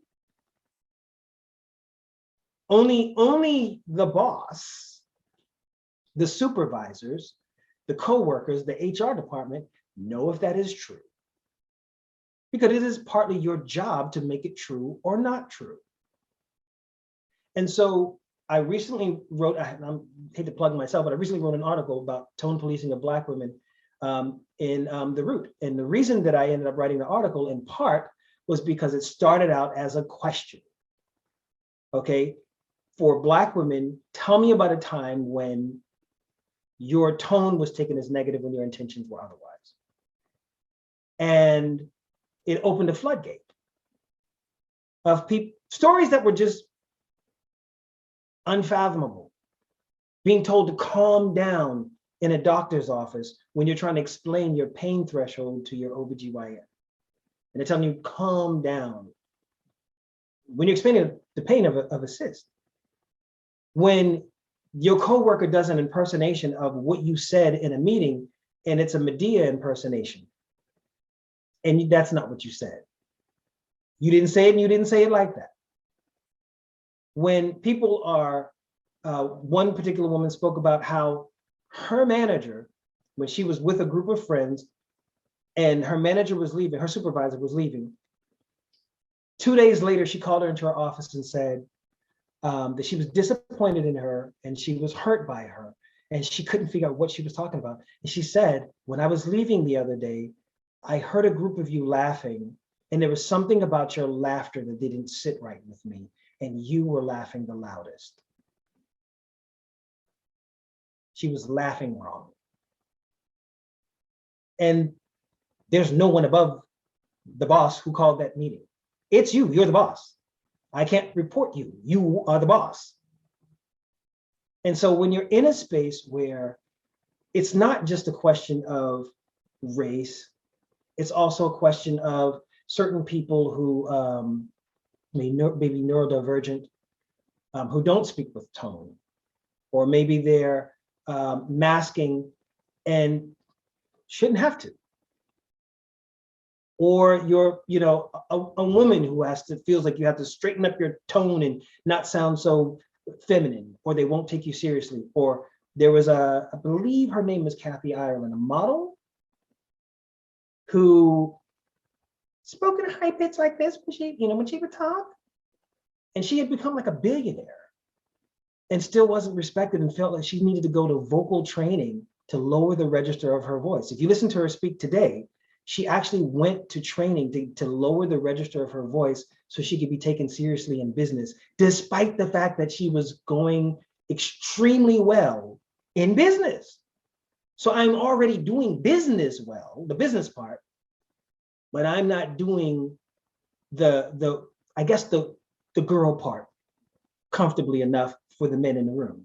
Only the boss, the supervisors, the co-workers, the HR department know if that is true. Because it is partly your job to make it true or not true. And so I recently wrote, I hate to plug myself, but I recently wrote an article about tone policing of Black women in The Root. And the reason that I ended up writing the article in part was because it started out as a question. Okay, for Black women, tell me about a time when your tone was taken as negative when your intentions were otherwise. And it opened a floodgate of stories that were just unfathomable. Being told to calm down in a doctor's office when you're trying to explain your pain threshold to your OBGYN. And they're telling you, calm down. When you're explaining the pain of a cyst. When your coworker does an impersonation of what you said in a meeting and it's a Medea impersonation. And that's not what you said. You didn't say it and you didn't say it like that. When people are, one particular woman spoke about how her manager, when she was with a group of friends and her manager was leaving, her supervisor was leaving, 2 days later, she called her into her office and said that she was disappointed in her and she was hurt by her and she couldn't figure out what she was talking about. And she said, when I was leaving the other day, I heard a group of you laughing and there was something about your laughter that didn't sit right with me and you were laughing the loudest. She was laughing wrong. And there's no one above the boss who called that meeting. It's you, you're the boss. I can't report you, you are the boss. And so when you're in a space where it's not just a question of race. It's also a question of certain people who may be neurodivergent, who don't speak with tone, or maybe they're masking and shouldn't have to. Or you're, a woman who feels like you have to straighten up your tone and not sound so feminine, or they won't take you seriously. Or there was I believe her name was Kathy Ireland, a model who spoke in high pitch like this when she would talk, and she had become like a billionaire and still wasn't respected and felt like she needed to go to vocal training to lower the register of her voice. If you listen to her speak today, she actually went to training to lower the register of her voice so she could be taken seriously in business, despite the fact that she was going extremely well in business. So I'm already doing business well, the business part, but I'm not doing the girl part comfortably enough for the men in the room.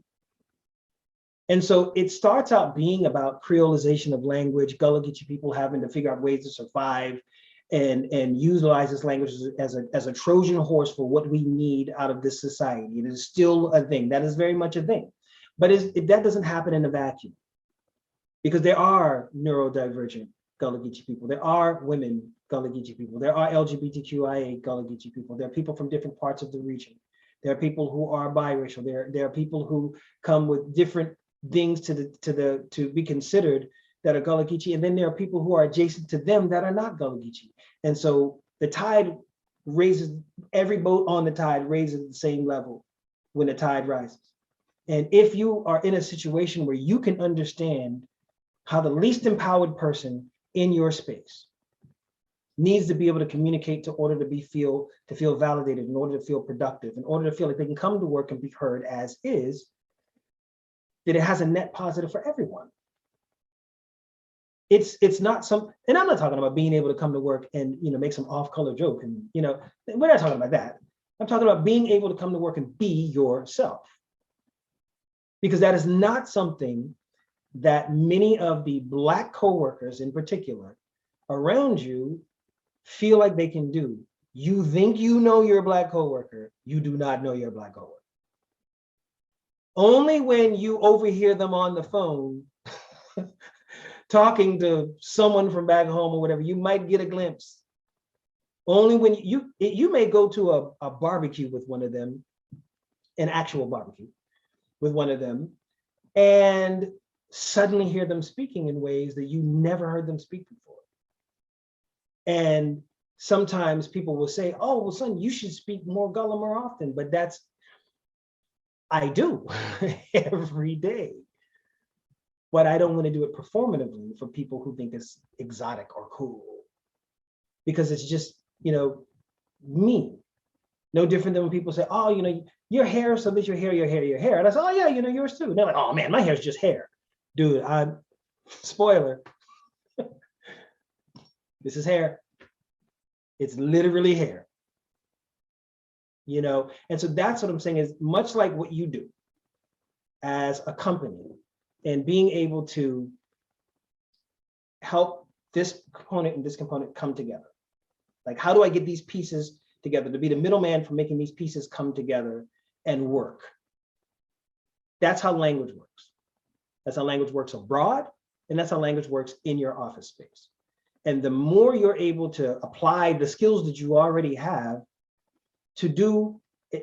And so it starts out being about creolization of language, Gulagichi people having to figure out ways to survive and utilize this language as a Trojan horse for what we need out of this society. It is still a thing. That is very much a thing. But that doesn't happen in a vacuum, because there are neurodivergent Gulagichi people. There are women Gulagichi people. There are LGBTQIA Gulagichi people. There are people from different parts of the region. There are people who are biracial. There are people who come with different things to be considered that are Gulagichi, and then there are people who are adjacent to them that are not Gulagichi. And so the tide raises, every boat on the tide raises at the same level when the tide rises. And if you are in a situation where you can understand how the least empowered person in your space needs to be able to communicate in order to feel validated, in order to feel productive, in order to feel like they can come to work and be heard as is, that it has a net positive for everyone. It's not and I'm not talking about being able to come to work and make some off-color joke, and we're not talking about that. I'm talking about being able to come to work and be yourself, because that is not something that many of the Black coworkers in particular around you feel like they can do. You think you know your Black coworker, you do not know your Black coworker. Only when you overhear them on the phone talking to someone from back home or whatever, you might get a glimpse. Only when you may go to a barbecue with one of them, an actual barbecue with one of them, and suddenly hear them speaking in ways that you never heard them speak before. And sometimes people will say, oh, well, Sunn, you should speak more Gullah more often, but I do every day. But I don't want to do it performatively for people who think it's exotic or cool, because it's just, me. No different than when people say, oh, your hair, so that your hair. And I say, oh yeah, yours too. And they're like, oh man, my hair is just hair. Dude, spoiler, this is hair. It's literally hair. And so that's what I'm saying, is much like what you do as a company, and being able to help this component and this component come together. Like, how do I get these pieces together, to be the middleman for making these pieces come together and work? That's how language works. That's how language works abroad, and that's how language works in your office space. And the more you're able to apply the skills that you already have to do,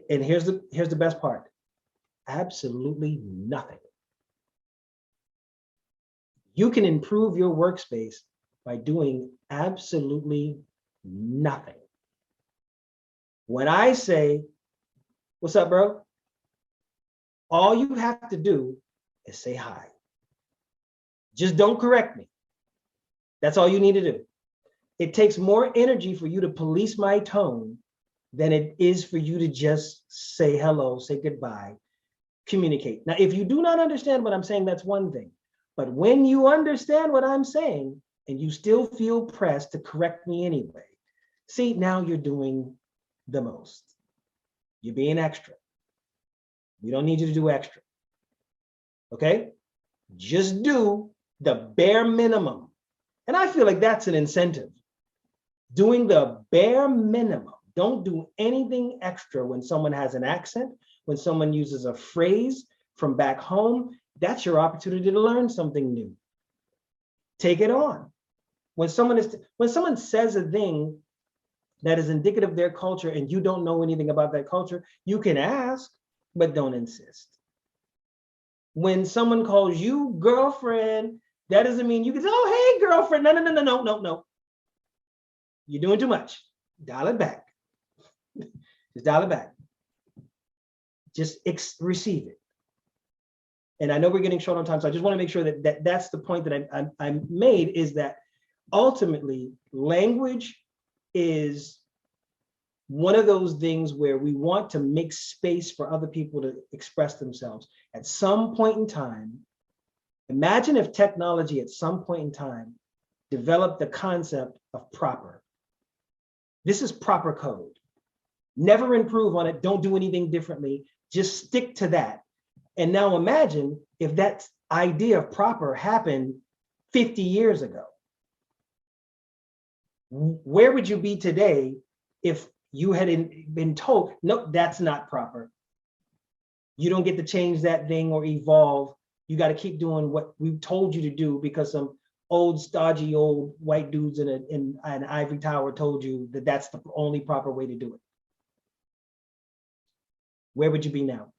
and here's the best part, absolutely nothing. You can improve your workspace by doing absolutely nothing. When I say, what's up, bro? All you have to do is say hi. Just don't correct me. That's all you need to do. It takes more energy for you to police my tone than it is for you to just say hello, say goodbye, communicate. Now, if you do not understand what I'm saying, that's one thing. But when you understand what I'm saying and you still feel pressed to correct me anyway, see, now you're doing the most. You're being extra. We don't need you to do extra. Okay? Just do the bare minimum. And I feel like that's an incentive. Doing the bare minimum. Don't do anything extra when someone has an accent, when someone uses a phrase from back home. That's your opportunity to learn something new. Take it on. When someone says a thing that is indicative of their culture and you don't know anything about that culture, you can ask, but don't insist. When someone calls you girlfriend, that doesn't mean you can say, oh, hey, girlfriend. No. You're doing too much. Dial it back. Just dial it back. Just receive it. And I know we're getting short on time, so I just want to make sure that that's the point that I made, is that ultimately language is one of those things where we want to make space for other people to express themselves. At some point in time, imagine if technology at some point in time developed the concept of proper. This is proper code. Never improve on it. Don't do anything differently. Just stick to that. And now imagine if that idea of proper happened 50 years ago. Where would you be today if you had been told, no, that's not proper. You don't get to change that thing or evolve. You got to keep doing what we've told you to do because some old stodgy old white dudes in an ivory tower told you that that's the only proper way to do it. Where would you be now?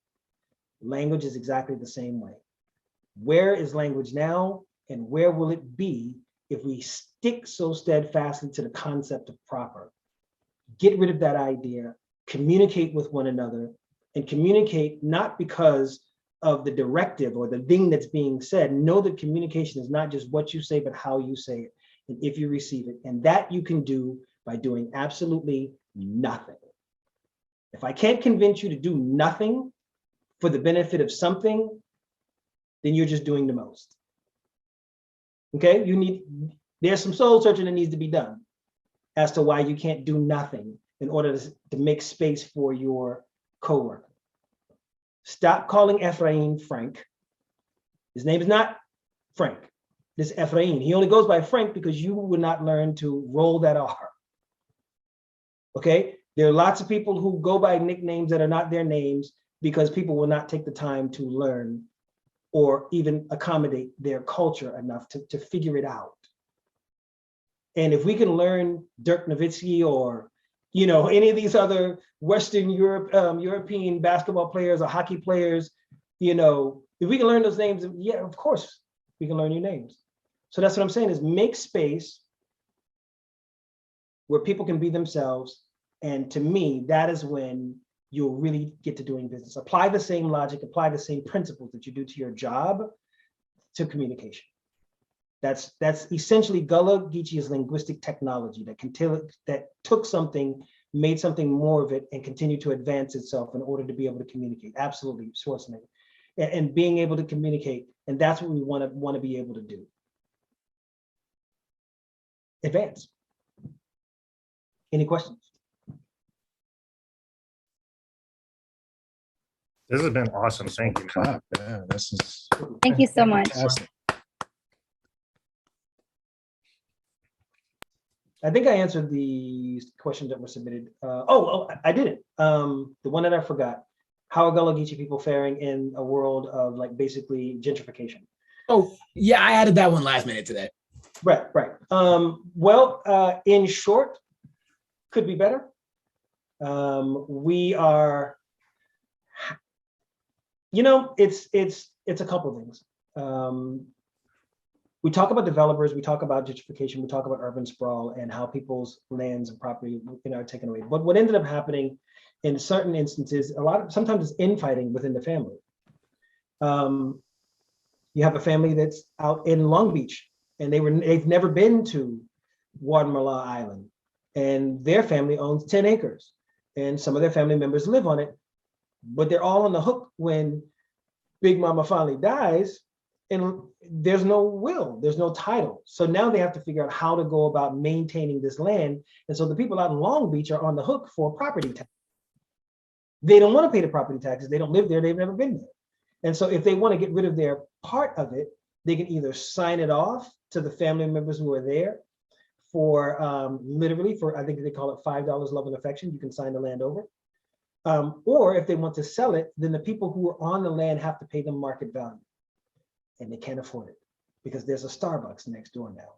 Language is exactly the same way. Where is language now, and where will it be if we stick so steadfastly to the concept of proper? Get rid of that idea, communicate with one another, and communicate not because of the directive or the thing that's being said. Know that communication is not just what you say, but how you say it, and if you receive it. And that you can do by doing absolutely nothing. If I can't convince you to do nothing for the benefit of something, then you're just doing the most. Okay, there's some soul searching that needs to be done as to why you can't do nothing in order to make space for your coworker. Stop calling Ephraim Frank. His name is not Frank. This is Ephraim. He only goes by Frank because you would not learn to roll that R. Okay, there are lots of people who go by nicknames that are not their names because people will not take the time to learn or even accommodate their culture enough to figure it out. And if we can learn Dirk Nowitzki or any of these other Western European basketball players or hockey players, if we can learn those names, yeah, of course we can learn your names. So that's what I'm saying, is make space where people can be themselves. And to me, that is when you'll really get to doing business. Apply the same logic, apply the same principles that you do to your job to communication. That's essentially Gulagichi's linguistic technology that took something, made something more of it, and continued to advance itself in order to be able to communicate. Absolutely, Schwarzenegger, and being able to communicate, and that's what we want to be able to do. Advance. Any questions? This has been awesome. Thank you. Yeah, this is Thank you so much. fantastic. I think I answered the questions that were submitted. I didn't. The one that I forgot. How are Gulagichi people faring in a world of basically gentrification? Oh, yeah, I added that one last minute today. Right. In short, could be better. We are, it's a couple of things. We talk about developers, we talk about gentrification, we talk about urban sprawl and how people's lands and property are taken away. But what ended up happening in certain instances, sometimes it's infighting within the family. You have a family that's out in Long Beach and they've never been to Guatemala Island, and their family owns 10 acres and some of their family members live on it, but they're all on the hook when Big Mama finally dies and there's no will, there's no title. So now they have to figure out how to go about maintaining this land. And so the people out in Long Beach are on the hook for property tax. They don't want to pay the property taxes. They don't live there. They've never been there. And so if they want to get rid of their part of it, they can either sign it off to the family members who are there for literally for, I think they call it $5 love and affection. You can sign the land over. Or if they want to sell it, then the people who are on the land have to pay them market value. And they can't afford it because there's a Starbucks next door now.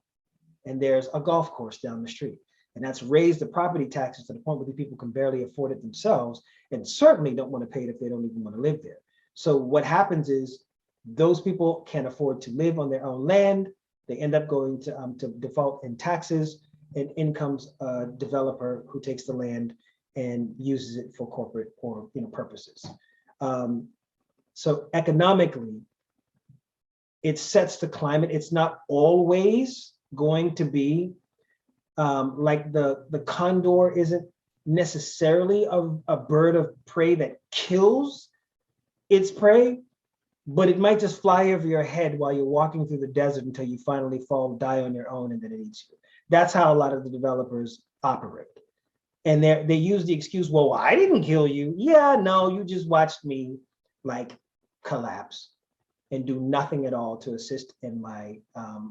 And there's a golf course down the street. And that's raised the property taxes to the point where the people can barely afford it themselves and certainly don't want to pay it if they don't even want to live there. So what happens is those people can't afford to live on their own land. They end up going to default in taxes, and in comes a developer who takes the land and uses it for corporate or purposes. So economically, it sets the climate. It's not always going to be like the condor isn't necessarily a bird of prey that kills its prey, but it might just fly over your head while you're walking through the desert until you finally fall, die on your own, and then it eats you. That's how a lot of the developers operate. And they use the excuse, well, I didn't kill you. Yeah, no, you just watched me like collapse and do nothing at all to assist in my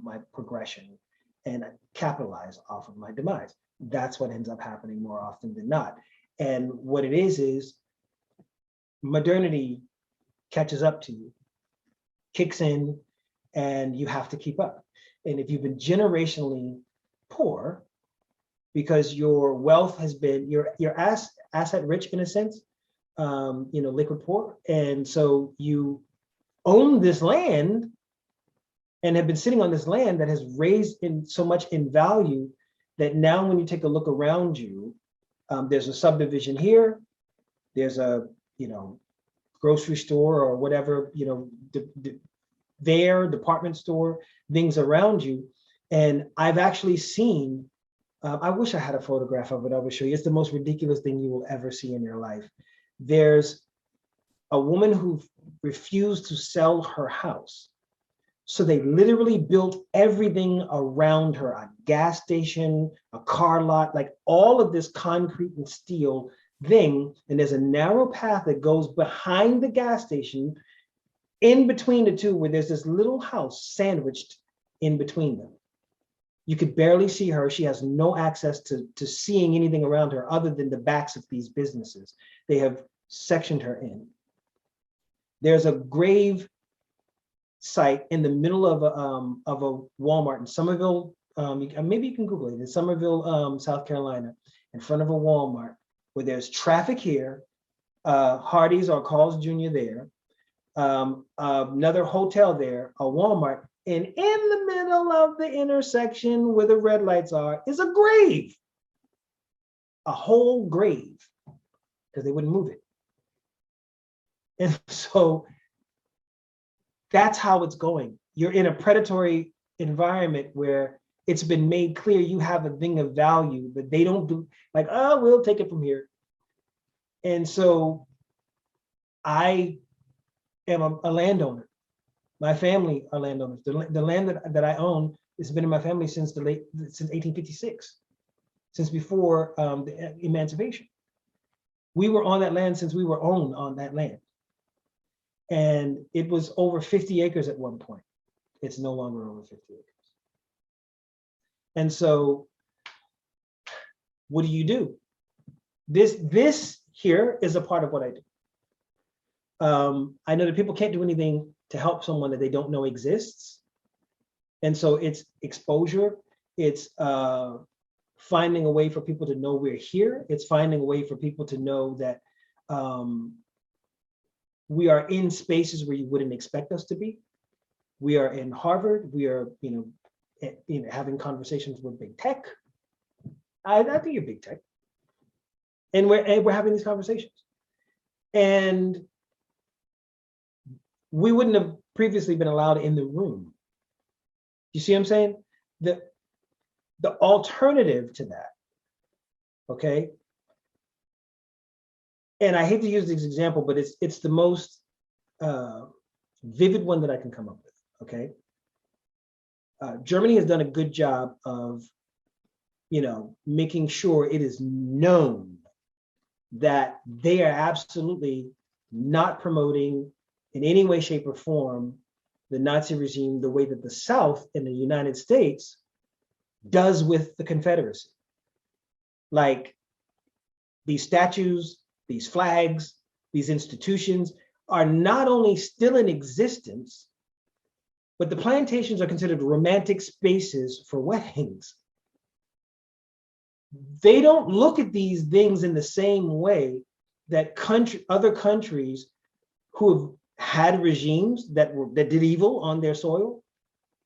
my progression and capitalize off of my demise. That's what ends up happening more often than not. And what it is modernity catches up to you, kicks in, and you have to keep up. And if you've been generationally poor because your wealth has been, you're asset rich in a sense, liquid poor, and so you own this land and have been sitting on this land that has raised in so much in value that now when you take a look around you, there's a subdivision here, there's a grocery store or whatever, department store, things around you. And I've actually seen, I wish I had a photograph of it, I would show you. It's the most ridiculous thing you will ever see in your life. There's a woman who refused to sell her house. So they literally built everything around her, a gas station, a car lot, like all of this concrete and steel thing. And there's a narrow path that goes behind the gas station in between the two, where there's this little house sandwiched in between them. You could barely see her. She has no access to seeing anything around her other than the backs of these businesses. They have sectioned her in. There's a grave site in the middle of a Walmart in Somerville. Maybe you can Google it. In Somerville, South Carolina, in front of a Walmart, where there's traffic here, Hardee's or Carl's Jr. there, another hotel there, a Walmart, and in the middle of the intersection where the red lights are is a grave, a whole grave, because they wouldn't move it. And so that's how it's going. You're in a predatory environment where it's been made clear you have a thing of value, but they don't do, like, oh, we'll take it from here. And so I am a landowner. My family are landowners. The land that I own has been in my family since 1856, since before the emancipation. We were on that land since we were owned on that land. And it was over 50 acres at one point. It's no longer over 50 acres. And so what do? This here is a part of what I do. I know that people can't do anything to help someone that they don't know exists. And so it's exposure. It's finding a way for people to know we're here. It's finding a way for people to know that we are in spaces where you wouldn't expect us to be. We are in Harvard. We are, having conversations with big tech. I think you're big tech. And we're having these conversations. And we wouldn't have previously been allowed in the room. You see what I'm saying? The alternative to that, okay? And I hate to use this example, but it's the most vivid one that I can come up with, okay? Germany has done a good job of, making sure it is known that they are absolutely not promoting in any way, shape, or form the Nazi regime the way that the South in the United States does with the Confederacy. Like these statues, these flags, these institutions are not only still in existence, but the plantations are considered romantic spaces for weddings. They don't look at these things in the same way that other countries who have had regimes that did evil on their soil,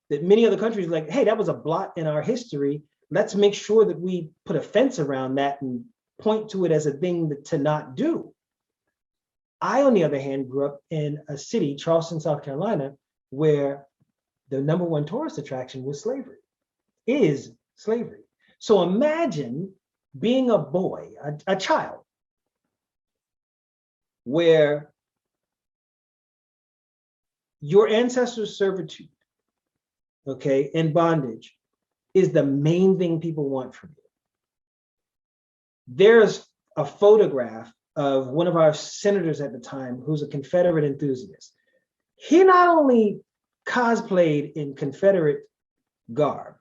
that many other countries like, hey, that was a blot in our history. Let's make sure that we put a fence around that and point to it as a thing to not do. I, on the other hand, grew up in a city, Charleston, South Carolina, where the #1 tourist attraction was slavery, is slavery. So imagine being a boy, a child, where your ancestors' servitude, okay, and bondage is the main thing people want from you. There's a photograph of one of our senators at the time who's a Confederate enthusiast. He not only cosplayed in Confederate garb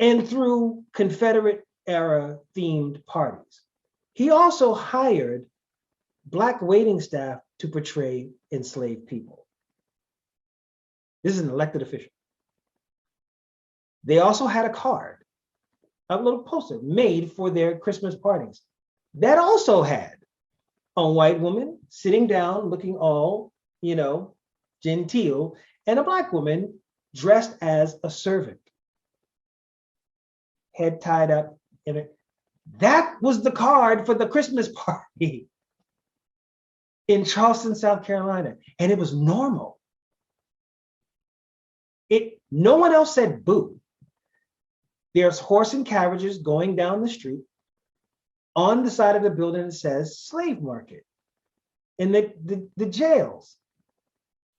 and through Confederate era themed parties, he also hired Black waiting staff to portray enslaved people. This is an elected official. They also had a card, a little poster made for their Christmas parties that also had a white woman sitting down looking all, genteel, and a Black woman dressed as a servant, head tied up. That was the card for the Christmas party in Charleston, South Carolina, and it was normal. No one else said boo. There's horse and carriages going down the street. On the side of the building, it says slave market. And the jails,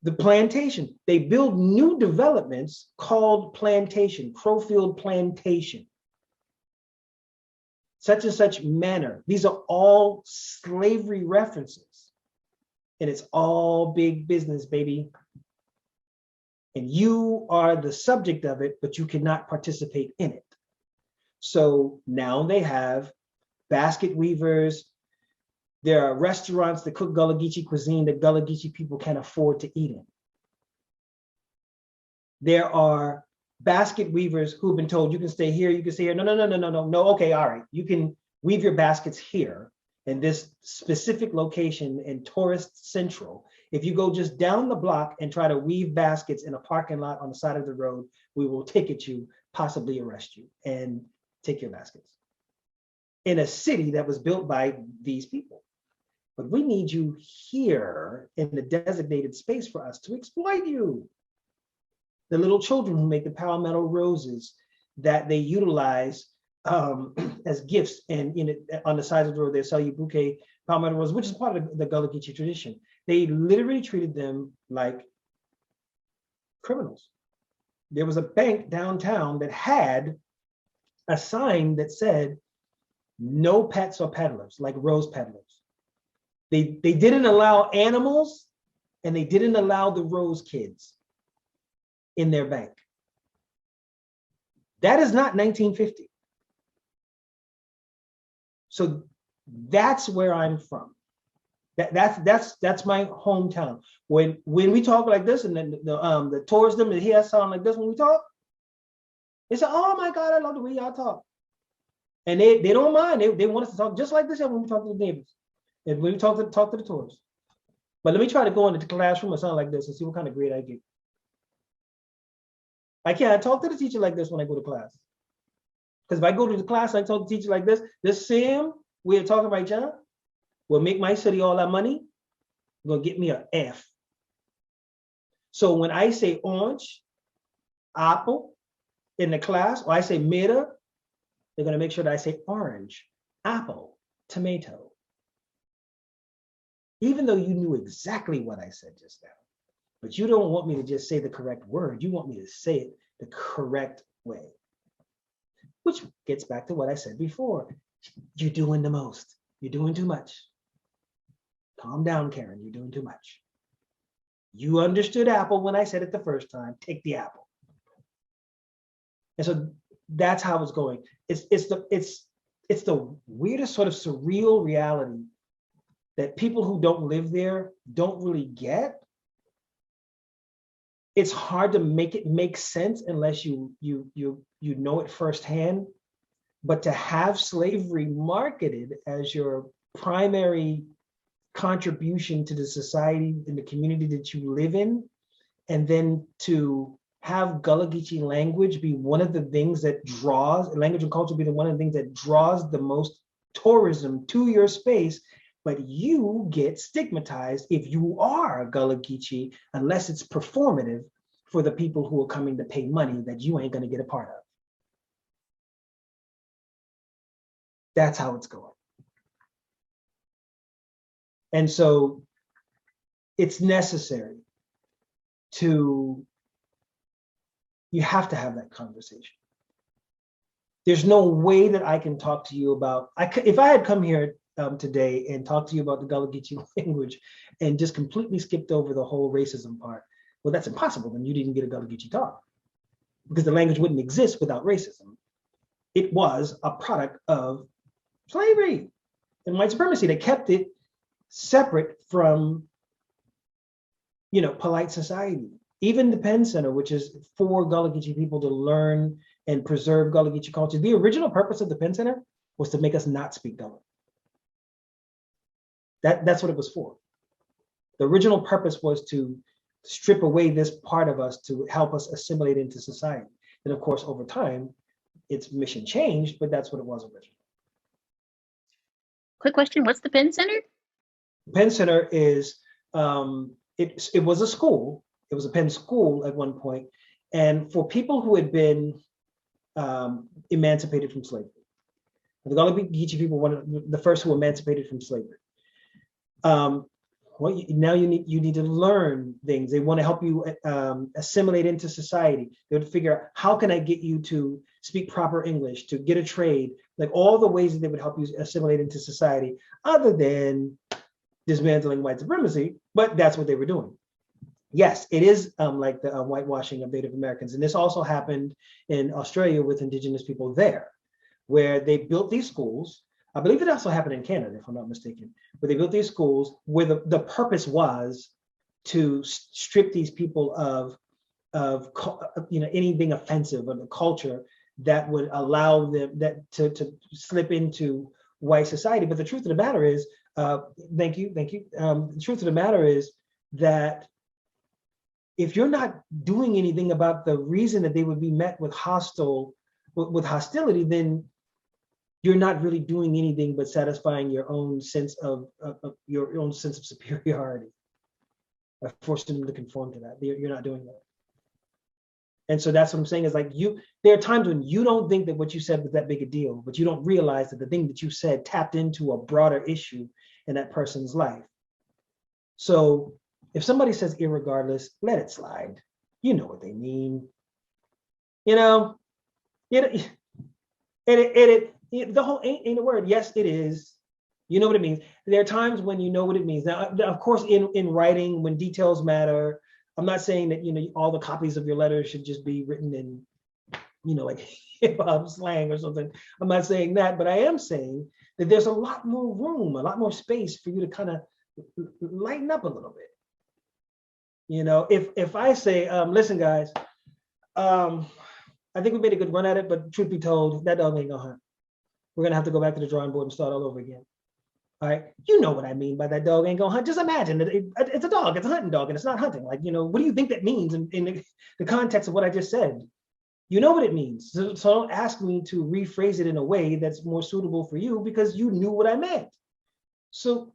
the plantation, they build new developments called plantation, Crowfield Plantation, such and such manor. These are all slavery references. And it's all big business, baby. And you are the subject of it, but you cannot participate in it. So now they have basket weavers. There are restaurants that cook Gulagichi cuisine that Gulagichi people can afford to eat in. There are basket weavers who've been told you can stay here, you can stay here. No. Okay, all right. You can weave your baskets here in this specific location in Tourist Central. If you go just down the block and try to weave baskets in a parking lot on the side of the road, we will ticket you, possibly arrest you, and take your baskets. In a city that was built by these people. But we need you here in the designated space for us to exploit you. The little children who make the palmetto roses that they utilize as gifts, and on the sides of the road, they sell you bouquet palmetto roses, which is part of the Gulagichi tradition. They literally treated them like criminals. There was a bank downtown that had a sign that said, no pets or peddlers, like rose peddlers. They didn't allow animals, and they didn't allow the rose kids in their bank. That is not 1950. So that's where I'm from. That's my hometown. When we talk like this, and then the tourism that hear sound like this when we talk, they say, "Oh my God, I love the way y'all talk," and they don't mind. They want us to talk just like this when we talk to the neighbors, and when we talk to the tourists. But let me try to go into the classroom and sound like this and see what kind of grade I get. I can't talk to the teacher like this when I go to class. Because if I go to the class, I talk to the teacher like this same way of talking right now will make my city all that money, gonna get me an F. So when I say orange, apple in the class, or I say mira, they're gonna make sure that I say orange, apple, tomato. Even though you knew exactly what I said just now, but you don't want me to just say the correct word. You want me to say it the correct way. Which gets back to what I said before. You're doing the most. You're doing too much. Calm down, Karen. You're doing too much. You understood apple when I said it the first time, take the apple. And so that's how it's going. It's the weirdest sort of surreal reality that people who don't live there don't really get. It's hard to make it make sense unless you know it firsthand. But to have slavery marketed as your primary contribution to the society and the community that you live in, and then to have Gulagichi language be one of the things that draws, language and culture be one of the things that draws the most tourism to your space, but you get stigmatized if you are a Gulagichi unless it's performative for the people who are coming to pay money that you ain't gonna get a part of. That's how it's going. And so it's necessary to, you have to have that conversation. There's no way that I can talk to you about, if I had come here today and talked to you about the Gulagichi language and just completely skipped over the whole racism part, well, that's impossible. Then you didn't get a Gulagichi talk because the language wouldn't exist without racism. It was a product of slavery and white supremacy that kept it separate from, you know, polite society. Even the Penn Center, which is for Gulagichi people to learn and preserve Gulagichi culture, the original purpose of the Penn Center was to make us not speak Gullah. That's what it was for. The original purpose was to strip away this part of us to help us assimilate into society. And of course, over time, its mission changed, but that's what it was originally. Quick question, what's the Penn Center? Penn Center is, it was a school. It was a Penn school at one point, and for people who had been emancipated from slavery. The Gulagichi people were the first who emancipated from slavery. Well, now you need to learn things. They want to help you assimilate into society. They would figure out, how can I get you to speak proper English, to get a trade, like all the ways that they would help you assimilate into society, other than dismantling white supremacy, but that's what they were doing. Yes, it is like the whitewashing of Native Americans. And this also happened in Australia with Indigenous people there, where they built these schools. I believe it also happened in Canada, if I'm not mistaken, where they built these schools where the purpose was to strip these people of anything offensive of the culture that would allow them to slip into white society. But the truth of the matter is, thank you. The truth of the matter is that if you're not doing anything about the reason that they would be met with hostility, then you're not really doing anything but satisfying your own sense of superiority, by forcing them to conform to that. You're not doing that. And so that's what I'm saying is, like, there are times when you don't think that what you said was that big a deal, but you don't realize that the thing that you said tapped into a broader issue in that person's life. So if somebody says irregardless, let it slide. You know what they mean. You know, the whole ain't a word. Yes, it is. You know what it means. There are times when you know what it means. Now, of course, in writing, when details matter, I'm not saying that, all the copies of your letters should just be written in, like hip hop slang or something. I'm not saying that, but I am saying that there's a lot more room, a lot more space for you to kind of lighten up a little bit. If I say, listen, guys, I think we made a good run at it, but truth be told, that dog ain't gonna hunt. We're gonna have to go back to the drawing board and start all over again. All right, you know what I mean by that dog ain't gonna hunt. Just imagine that it's a dog, it's a hunting dog, and it's not hunting. Like, what do you think that means in the context of what I just said? You know what it means. So don't ask me to rephrase it in a way that's more suitable for you, because you knew what I meant. So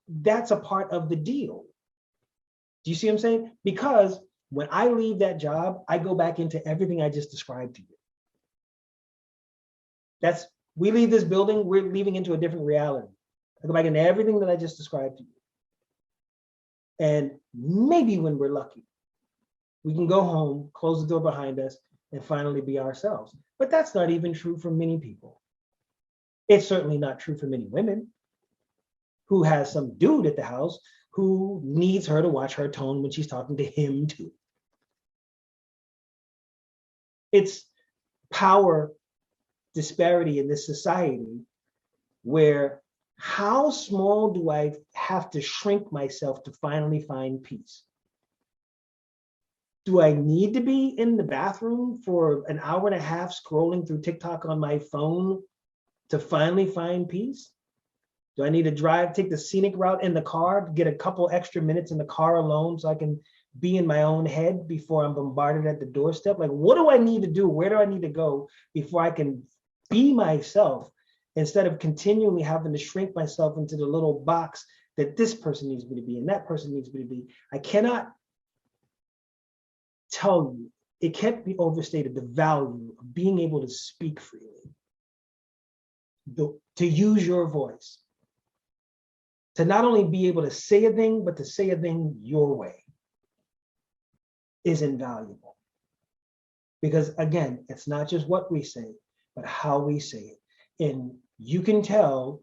that's a part of the deal. Do you see what I'm saying? Because when I leave that job, I go back into everything I just described to you. We leave this building, we're leaving into a different reality. I go back into everything that I just described to you. And maybe when we're lucky, we can go home, close the door behind us, and finally be ourselves. But that's not even true for many people. It's certainly not true for many women who has some dude at the house who needs her to watch her tone when she's talking to him too. It's power disparity in this society where how small do I have to shrink myself to finally find peace? Do I need to be in the bathroom for an hour and a half scrolling through TikTok on my phone to finally find peace? Do I need to take the scenic route in the car, get a couple extra minutes in the car alone so I can be in my own head before I'm bombarded at the doorstep? Like, what do I need to do? Where do I need to go before I can be myself instead of continually having to shrink myself into the little box that this person needs me to be and that person needs me to be? I cannot tell you, it can't be overstated, the value of being able to speak freely, to use your voice, to not only be able to say a thing, but to say a thing your way is invaluable. Because again, it's not just what we say, but how we say it. And you can tell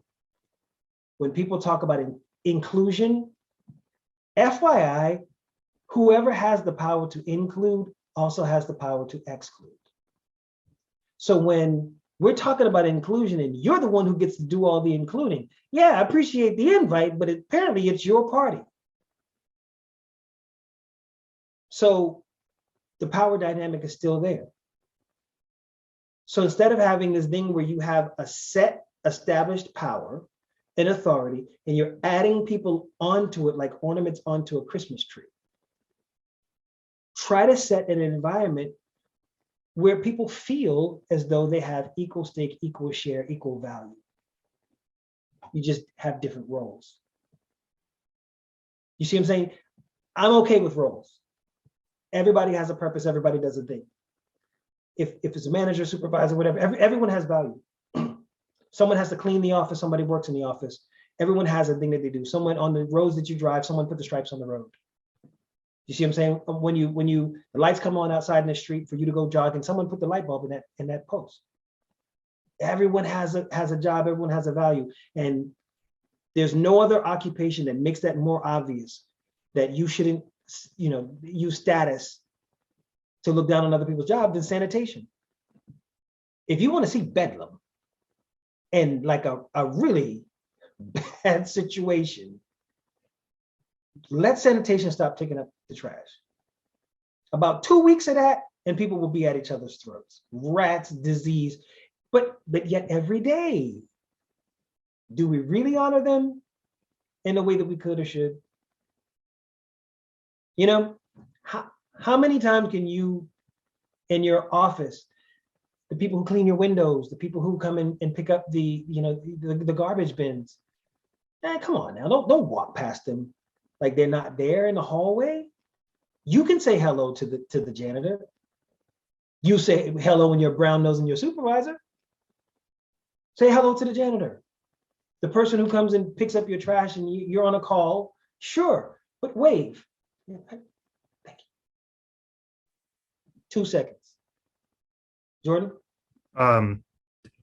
when people talk about inclusion, FYI, whoever has the power to include also has the power to exclude. So when we're talking about inclusion and you're the one who gets to do all the including, yeah, I appreciate the invite, but apparently it's your party. So the power dynamic is still there. So instead of having this thing where you have a set established power and authority, and you're adding people onto it like ornaments onto a Christmas tree, try to set an environment where people feel as though they have equal stake, equal share, equal value. You just have different roles. You see what I'm saying? I'm okay with roles. Everybody has a purpose, everybody does a thing. If it's a manager, supervisor, whatever, everyone has value. Someone has to clean the office, somebody works in the office. Everyone has a thing that they do. Someone on the roads that you drive, someone put the stripes on the road. You see what I'm saying? When the lights come on outside in the street for you to go jogging, someone put the light bulb in that post. Everyone has a job, everyone has a value. And there's no other occupation that makes that more obvious that you shouldn't, use status to look down on other people's job than sanitation. If you want to see bedlam and like a really bad situation, let sanitation stop taking up the trash. About 2 weeks of that, and people will be at each other's throats. Rats, disease, but yet every day, do we really honor them in the way that we could or should? How many times can you, in your office, the people who clean your windows, the people who come in and pick up the garbage bins, come on now, don't walk past them like they're not there in the hallway. You can say hello to the janitor. You say hello when you're brown nosing your supervisor. Say hello to the janitor. The person who comes and picks up your trash and you're on a call, sure, but wave. Thank you. 2 seconds. Jordan?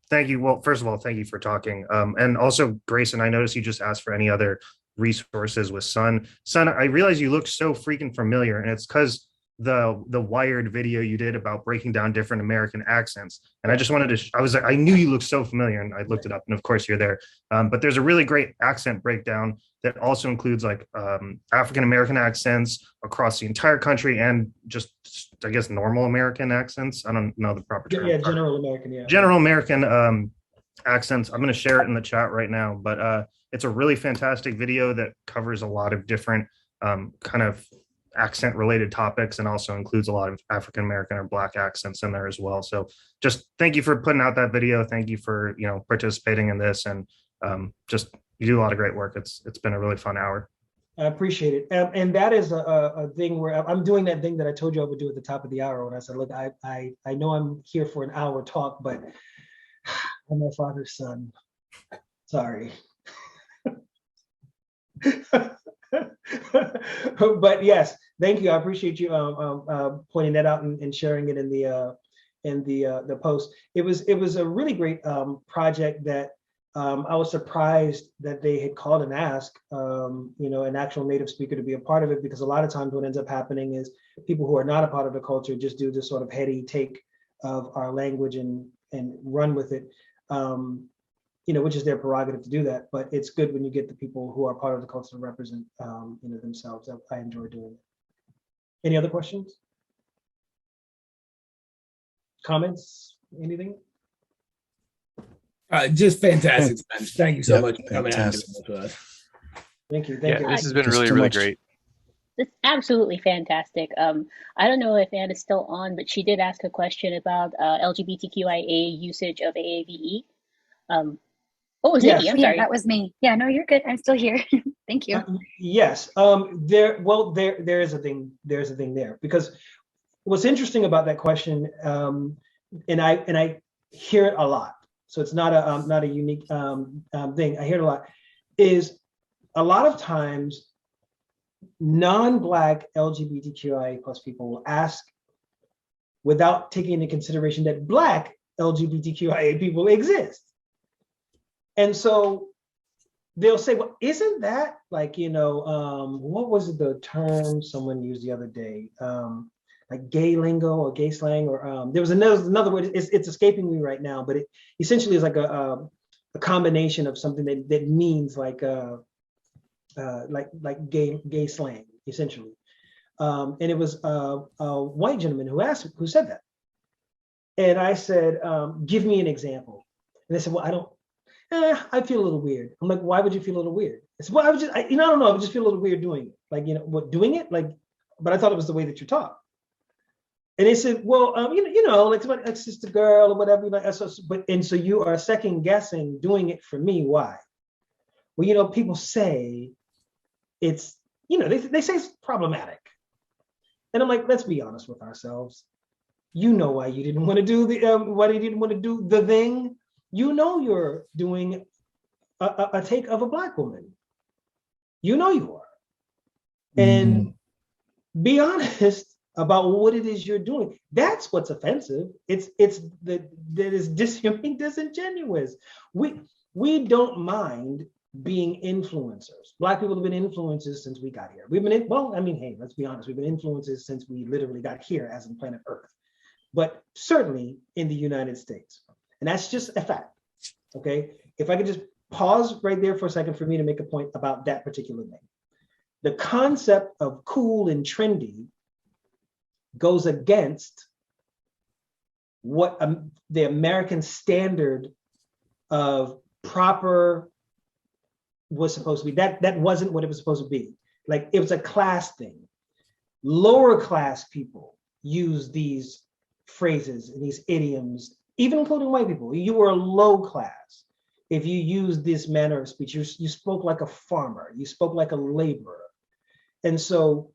Thank you. Well, first of all, thank you for talking. And also, Grayson, I noticed you just asked for any other resources with Sunn. Sunn, I realize you look so freaking familiar, and it's because the Wired video you did about breaking down different American accents. And I just wanted to, I knew you looked so familiar, and I looked it up, and of course you're there. But there's a really great accent breakdown that also includes like African-American accents across the entire country and just, I guess, normal American accents. I don't know the proper term. Yeah, general American, yeah. General American accents. I'm going to share it in the chat right now, but it's a really fantastic video that covers a lot of different kind of accent related topics and also includes a lot of African American or Black accents in there as well. So just thank you for putting out that video. Thank you for participating in this, and just you do a lot of great work. It's been a really fun hour. I appreciate it. And that is a thing where I'm doing that thing that I told you I would do at the top of the hour when I said, look, I know I'm here for an hour talk, but I'm my father's son. Sorry. But yes, thank you. I appreciate you pointing that out and sharing it in the post. It was a really great project that I was surprised that they had called and asked, an actual native speaker to be a part of it, because a lot of times what ends up happening is people who are not a part of the culture just do this sort of heady take of our language and run with it, which is their prerogative to do that. But it's good when you get the people who are part of the culture to represent, themselves. I enjoy doing it. Any other questions? Comments? Anything? Just fantastic, Spence. Thank you so Yep, much for coming out and doing fantastic. this with us. Thank you. Yeah, this has been Thank you really, so really much. great. It's absolutely fantastic. I don't know if Anna's still on, but she did ask a question about LGBTQIA usage of AAVE. Oh, Ziggy, Yes. I'm Yeah, sorry. that was me. Yeah, no, you're good. I'm still here. Thank you. Yes. There is a thing. There's a thing there, because what's interesting about that question, and I hear it a lot. So it's not a unique thing. I hear it a lot. Is a lot of times non-Black LGBTQIA plus people will ask without taking into consideration that Black LGBTQIA people exist. And so they'll say, well, isn't that like, what was the term someone used the other day? Like gay lingo or gay slang, or there was another word, it's escaping me right now, but it essentially is like a combination of something that means like gay slang, essentially. And it was a white gentleman who said that. And I said, give me an example. And they said, well, I feel a little weird. I'm like, why would you feel a little weird? I said, well, I don't know, I would just feel a little weird doing it. Like, what, doing it? Like, but I thought it was the way that you talk. And they said, well, like somebody, like sister girl or whatever, like, so you are second guessing doing it for me. Why? Well, people say it's, they say it's problematic. And I'm like, let's be honest with ourselves. You know why you didn't want to do the thing. You're doing a take of a Black woman. You are. And be honest about what it is you're doing. That's what's offensive. That is disingenuous. We don't mind being influencers. Black people have been influencers since we got here. Hey, let's be honest. We've been influencers since we literally got here as in planet Earth, but certainly in the United States. And that's just a fact, okay? If I could just pause right there for a second for me to make a point about that particular thing. The concept of cool and trendy goes against what the American standard of proper was supposed to be. That wasn't what it was supposed to be. Like, it was a class thing. Lower class people use these phrases and these idioms, even including white people. You were low class if you used this manner of speech. You spoke like a farmer. You spoke like a laborer. And so,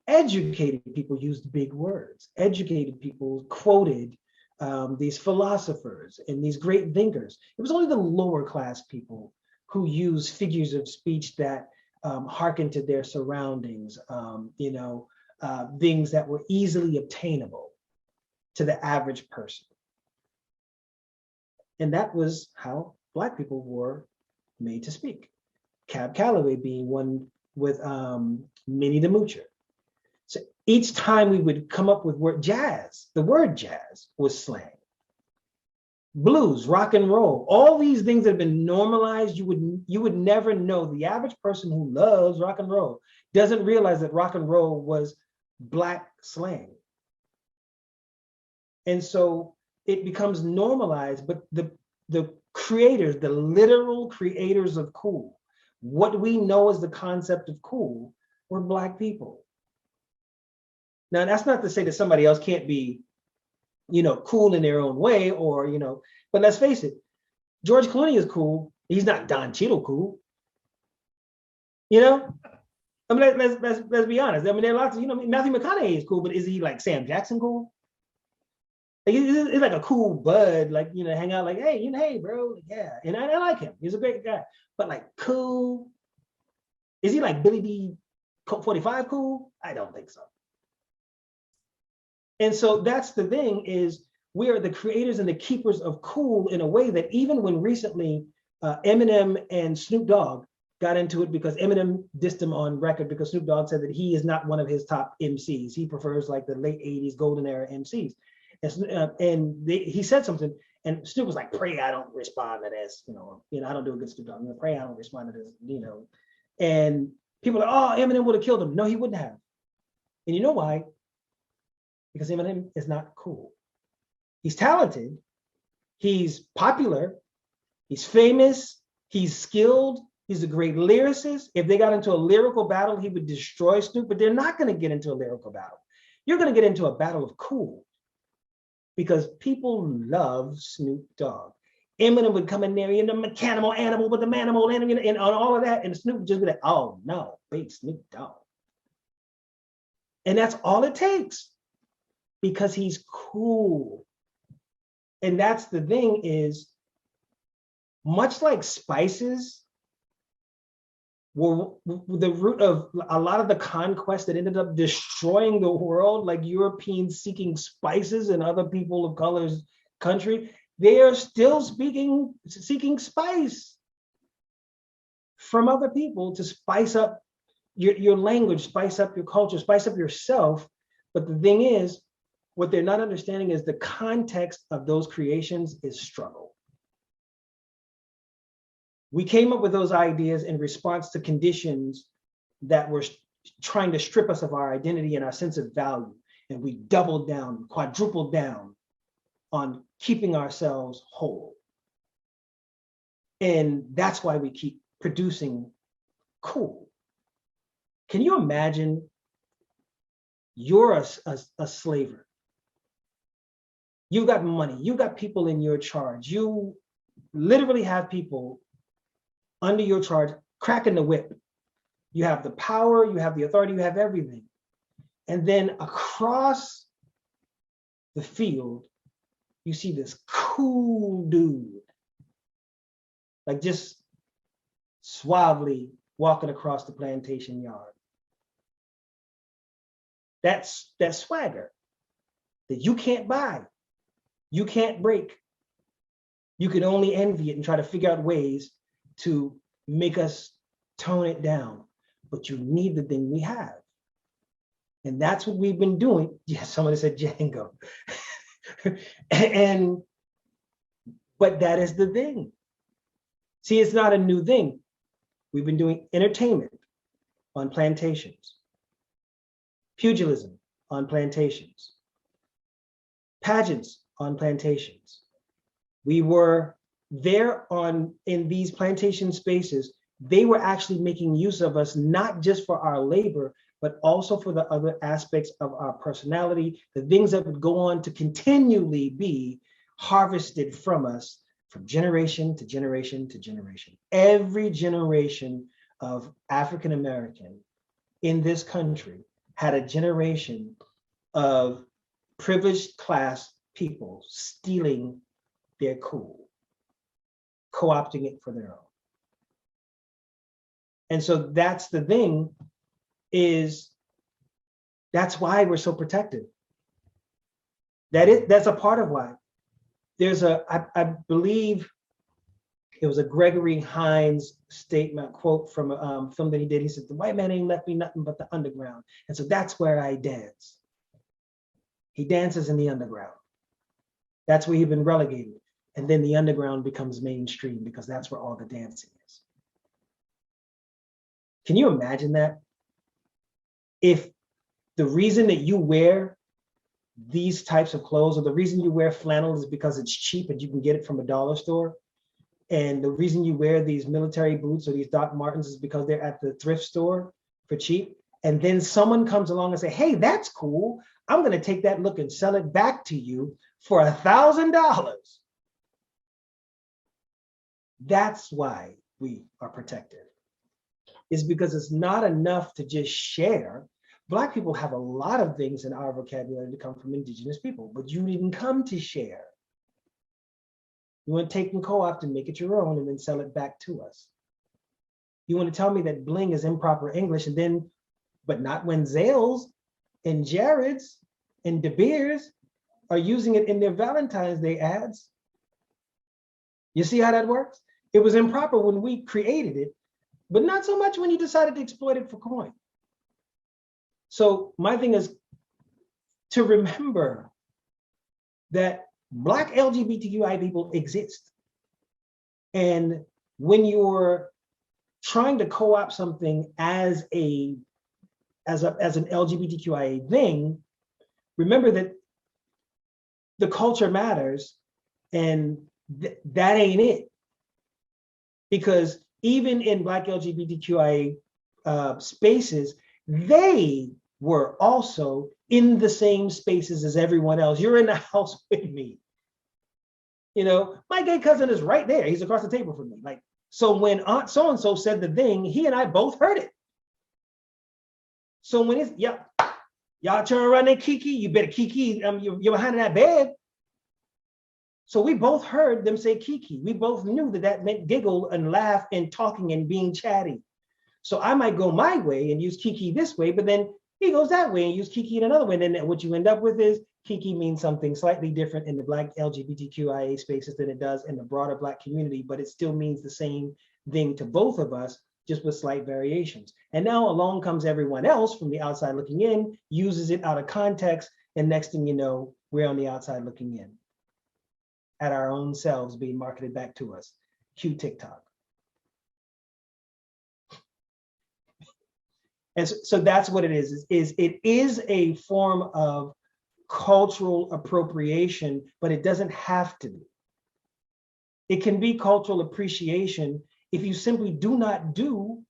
educated people used big words. Educated people quoted these philosophers and these great thinkers. It was only the lower class people who use figures of speech that hearken to their surroundings, things that were easily obtainable to the average person. And that was how Black people were made to speak. Cab Calloway being one with Minnie the Moocher. So each time we would come up with the word jazz was slang. Blues, rock and roll, all these things that have been normalized, you would never know. The average person who loves rock and roll doesn't realize that rock and roll was Black slang. And so it becomes normalized, but the creators, the literal creators of cool, what we know as the concept of cool, were Black people. Now, that's not to say that somebody else can't be, cool in their own way, or, but let's face it, George Clooney is cool. He's not Don Cheadle cool. I mean, let's be honest. I mean, there are lots of, Matthew McConaughey is cool, but is he like Sam Jackson cool? Like, he's like a cool bud, like, hang out like, hey, hey, bro, yeah. And I like him. He's a great guy. But like, cool, is he like Billy D 45 cool? I don't think so. And so that's the thing, is We are the creators and the keepers of cool in a way that even when recently Eminem and Snoop Dogg got into it because Eminem dissed him on record because Snoop Dogg said that he is not one of his top MCs. He prefers like the late 80s golden era MCs. He said something, and Snoop was like, pray I don't respond to this, I don't do a good Snoop Dogg. Pray I don't respond to this, And people are like, oh, Eminem would have killed him. No, he wouldn't have. And you know why? Because Eminem is not cool. He's talented, he's popular, he's famous, he's skilled, he's a great lyricist. If they got into a lyrical battle, he would destroy Snoop, but they're not going to get into a lyrical battle. You're going to get into a battle of cool because people love Snoop Dogg. Eminem would come in there, the mechanical animal with the manimal and on all of that, and Snoop would just be like, oh no, wait, Snoop Dogg. And that's all it takes because he's cool. And that's the thing is, much like spices were the root of a lot of the conquest that ended up destroying the world, like Europeans seeking spices in other people of color's country, they are still seeking spice from other people to spice up your language, spice up your culture, spice up yourself. But the thing is, what they're not understanding is the context of those creations is struggle. We came up with those ideas in response to conditions that were trying to strip us of our identity and our sense of value. And we doubled down, quadrupled down on keeping ourselves whole. And that's why we keep producing cool. Can you imagine you're a slaver? You've got money, you've got people in your charge. You literally have people under your charge cracking the whip. You have the power, you have the authority, you have everything. And then across the field, you see this cool dude, like just suavely walking across the plantation yard. That's that swagger that you can't buy. You can't break. You can only envy it and try to figure out ways to make us tone it down. But you need the thing we have. And that's what we've been doing. Yes, somebody said Django. But that is the thing. See, it's not a new thing. We've been doing entertainment on plantations, pugilism on plantations, pageants on plantations. We were there in these plantation spaces. They were actually making use of us, not just for our labor, but also for the other aspects of our personality, the things that would go on to continually be harvested from us from generation to generation to generation. Every generation of African American in this country had a generation of privileged class people stealing their cool, co-opting it for their own. And so that's the thing, is that's why we're so protected. That's a part of why. There's I believe it was a Gregory Hines statement, quote from a film that he did. He said, the white man ain't left me nothing but the underground. And so that's where I dance. He dances in the underground. That's where he's been relegated. And then the underground becomes mainstream because that's where all the dancing is. Can you imagine that? If the reason that you wear these types of clothes, or the reason you wear flannel is because it's cheap and you can get it from a dollar store, and the reason you wear these military boots or these Doc Martens is because they're at the thrift store for cheap, and then someone comes along and say, hey, that's cool, I'm going to take that look and sell it back to you for $1,000. That's why we are protected. Is because it's not enough to just share. Black people have a lot of things in our vocabulary that come from indigenous people, but you didn't come to share. You want to take and co-opt and make it your own and then sell it back to us. You want to tell me that bling is improper English, and then, but not when Zales and Jareds and De Beers are using it in their Valentine's Day ads. You see how that works? It was improper when we created it, but not so much when you decided to exploit it for coin. So my thing is to remember that Black LGBTQI people exist. And when you're trying to co-opt something as an LGBTQIA thing, remember that the culture matters, and that ain't it. Because even in Black LGBTQIA spaces, they were also in the same spaces as everyone else. You're in the house with me. You know, my gay cousin is right there. He's across the table from me. Like, so when Aunt so-and-so said the thing, he and I both heard it. So when it's, yep, y'all turn around and kiki, you better kiki, you're behind that bed. So we both heard them say kiki. We both knew that that meant giggle and laugh and talking and being chatty. So I might go my way and use kiki this way, but then he goes that way and use kiki in another way. And then what you end up with is kiki means something slightly different in the Black LGBTQIA spaces than it does in the broader Black community, but it still means the same thing to both of us, just with slight variations. And now along comes everyone else from the outside looking in, uses it out of context, and next thing you know, we're on the outside looking in at our own selves being marketed back to us. Cue TikTok. And so that's what it is it is a form of cultural appropriation, but it doesn't have to be. It can be cultural appreciation if you simply do not do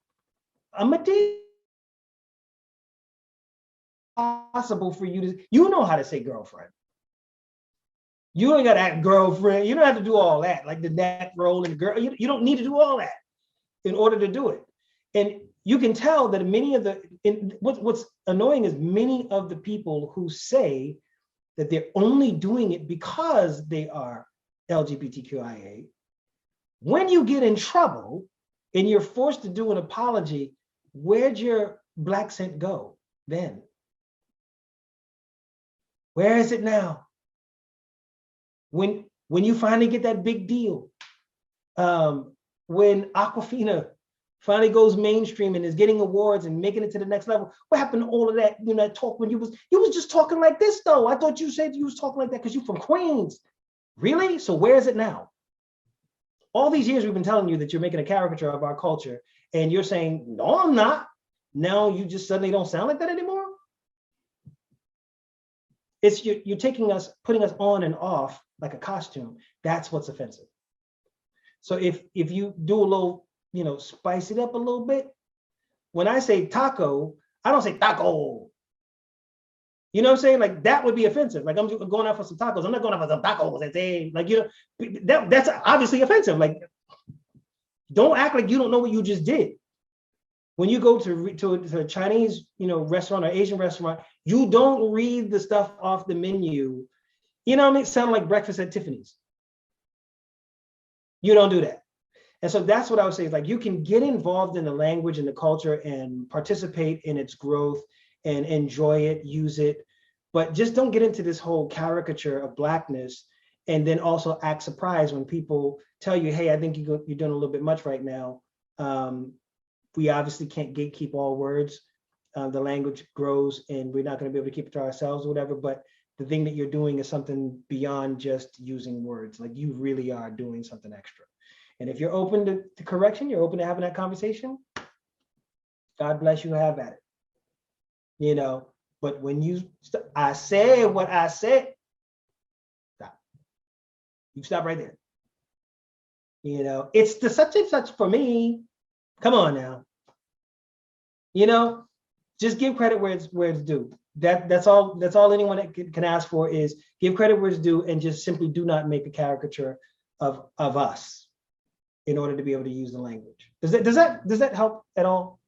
a material possible for you to, you know how to say girlfriend. You ain't got to act girlfriend. You don't have to do all that, like the neck roll and girl. You don't need to do all that in order to do it. And you can tell that many of the, what's annoying is many of the people who say that they're only doing it because they are LGBTQIA, when you get in trouble and you're forced to do an apology, where'd your Black scent go then? Where is it now? When you finally get that big deal, when Aquafina finally goes mainstream and is getting awards and making it to the next level, what happened to all of that, you know, that talk when you was just talking like this though? I thought you said you was talking like that because you're from Queens. Really? So where is it now? All these years we've been telling you that you're making a caricature of our culture, and you're saying, no, I'm not. Now you just suddenly don't sound like that anymore? It's you're taking us, putting us on and off like a costume. That's what's offensive. So if you do a little, you know, spice it up a little bit. When I say taco, I don't say taco. You know what I'm saying? Like that would be offensive. Like I'm going out for some tacos. I'm not going out for some tacos and say, like, you know, that's obviously offensive. Like, don't act like you don't know what you just did. When you go to a Chinese, you know, restaurant or Asian restaurant, you don't read the stuff off the menu. You know what I mean? Sound like breakfast at Tiffany's. You don't do that. And so that's what I would say is like, you can get involved in the language and the culture and participate in its growth and enjoy it, use it, but just don't get into this whole caricature of Blackness and then also act surprised when people tell you, hey, I think you're doing a little bit much right now. We obviously can't gatekeep all words. The language grows and we're not going to be able to keep it to ourselves or whatever, but the thing that you're doing is something beyond just using words. Like you really are doing something extra. And if you're open to correction, you're open to having that conversation, God bless you, have at it. You know, but when I said what I said, stop. You stop right there. You know, it's the such and such for me. Come on now. You know, just give credit where it's due. That's all anyone can ask for is give credit where it's due and just simply do not make a caricature of us in order to be able to use the language. Does that help at all?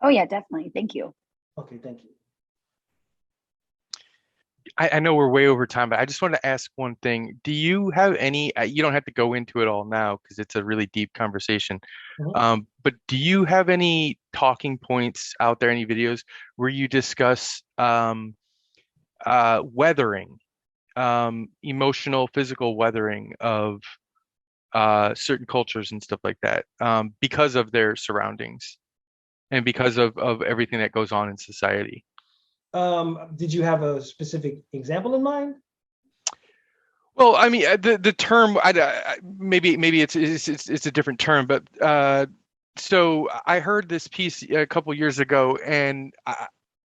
Oh yeah, definitely. Thank you. Okay, thank you. I know we're way over time, but I just wanted to ask one thing. Do you have any, you don't have to go into it all now because it's a really deep conversation, but do you have any talking points out there, any videos where you discuss weathering, emotional, physical weathering of certain cultures and stuff like that, because of their surroundings and because of everything that goes on in society. Did you have a specific example in mind? Well, I mean, the term, maybe it's a different term, but so I heard this piece a couple years ago, and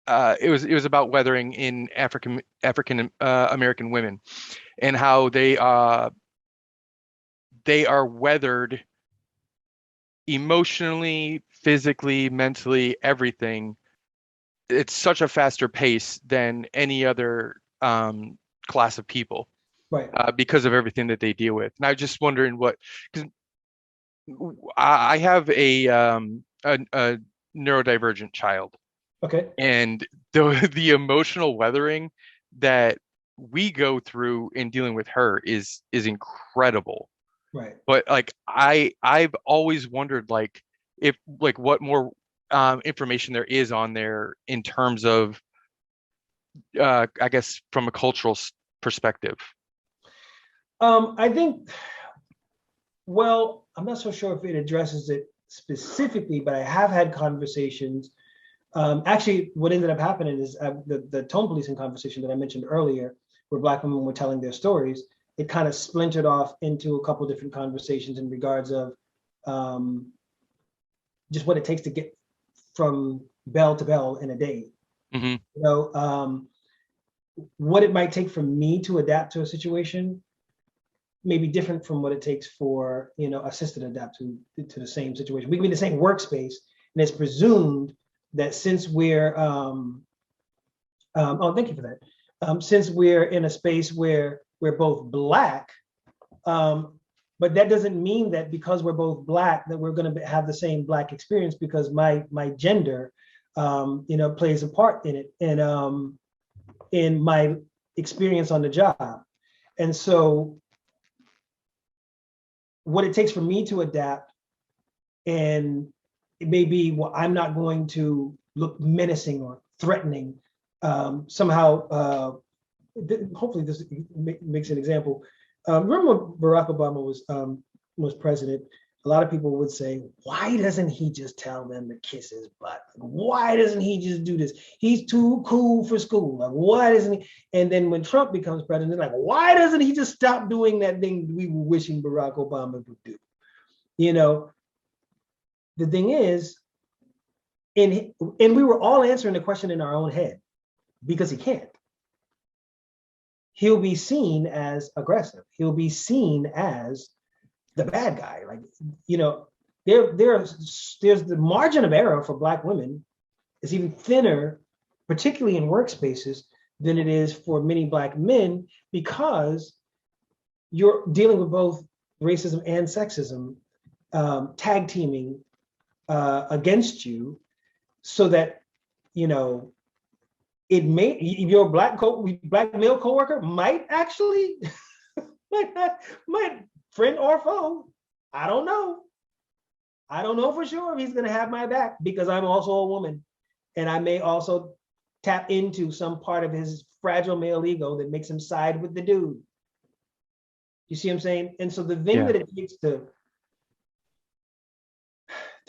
it was about weathering in African American women, and how they are weathered emotionally, physically, mentally, everything. It's such a faster pace than any other class of people, Right. because of everything that they deal with. And I was just wondering because I have a neurodivergent child, Okay. and the emotional weathering that we go through in dealing with her is incredible. Right. But like I've always wondered, like, if like what more information there is on there in terms of I guess from a cultural perspective. I think, well, I'm not so sure if it addresses it specifically, but I have had conversations. Actually, what ended up happening is the tone policing conversation that I mentioned earlier, where Black women were telling their stories, it kind of splintered off into a couple different conversations in regards of just what it takes to get from bell to bell in a day. Mm-hmm. You know, what it might take for me to adapt to a situation may be different from what it takes for, you know, a sister to adapt to the same situation. We can be in the same workspace, and it's presumed that since we're oh, thank you for that. Since we're in a space where we're both Black, but that doesn't mean that because we're both Black that we're going to have the same Black experience, because my gender, you know, plays a part in it, and in my experience on the job. And so what it takes for me to adapt, and it may be, well, I'm not going to look menacing or threatening. Somehow, hopefully this makes an example. Remember when Barack Obama was president? A lot of people would say, why doesn't he just tell them to kiss his butt? Why doesn't he just do this? He's too cool for school. Like, why doesn't he? And then when Trump becomes president, like, why doesn't he just stop doing that thing we were wishing Barack Obama would do? You know, the thing is, and we were all answering the question in our own head, because he can't. He'll be seen as aggressive. He'll be seen as the bad guy. Like, you know, there's the margin of error for Black women is even thinner, particularly in workspaces, than it is for many Black men, because you're dealing with both racism and sexism tag teaming against you, so that, you know, it may, your Black male coworker might actually might friend or foe, I don't know. I don't know for sure if he's going to have my back, because I'm also a woman, and I may also tap into some part of his fragile male ego that makes him side with the dude. You see what I'm saying? And so the thing that it takes to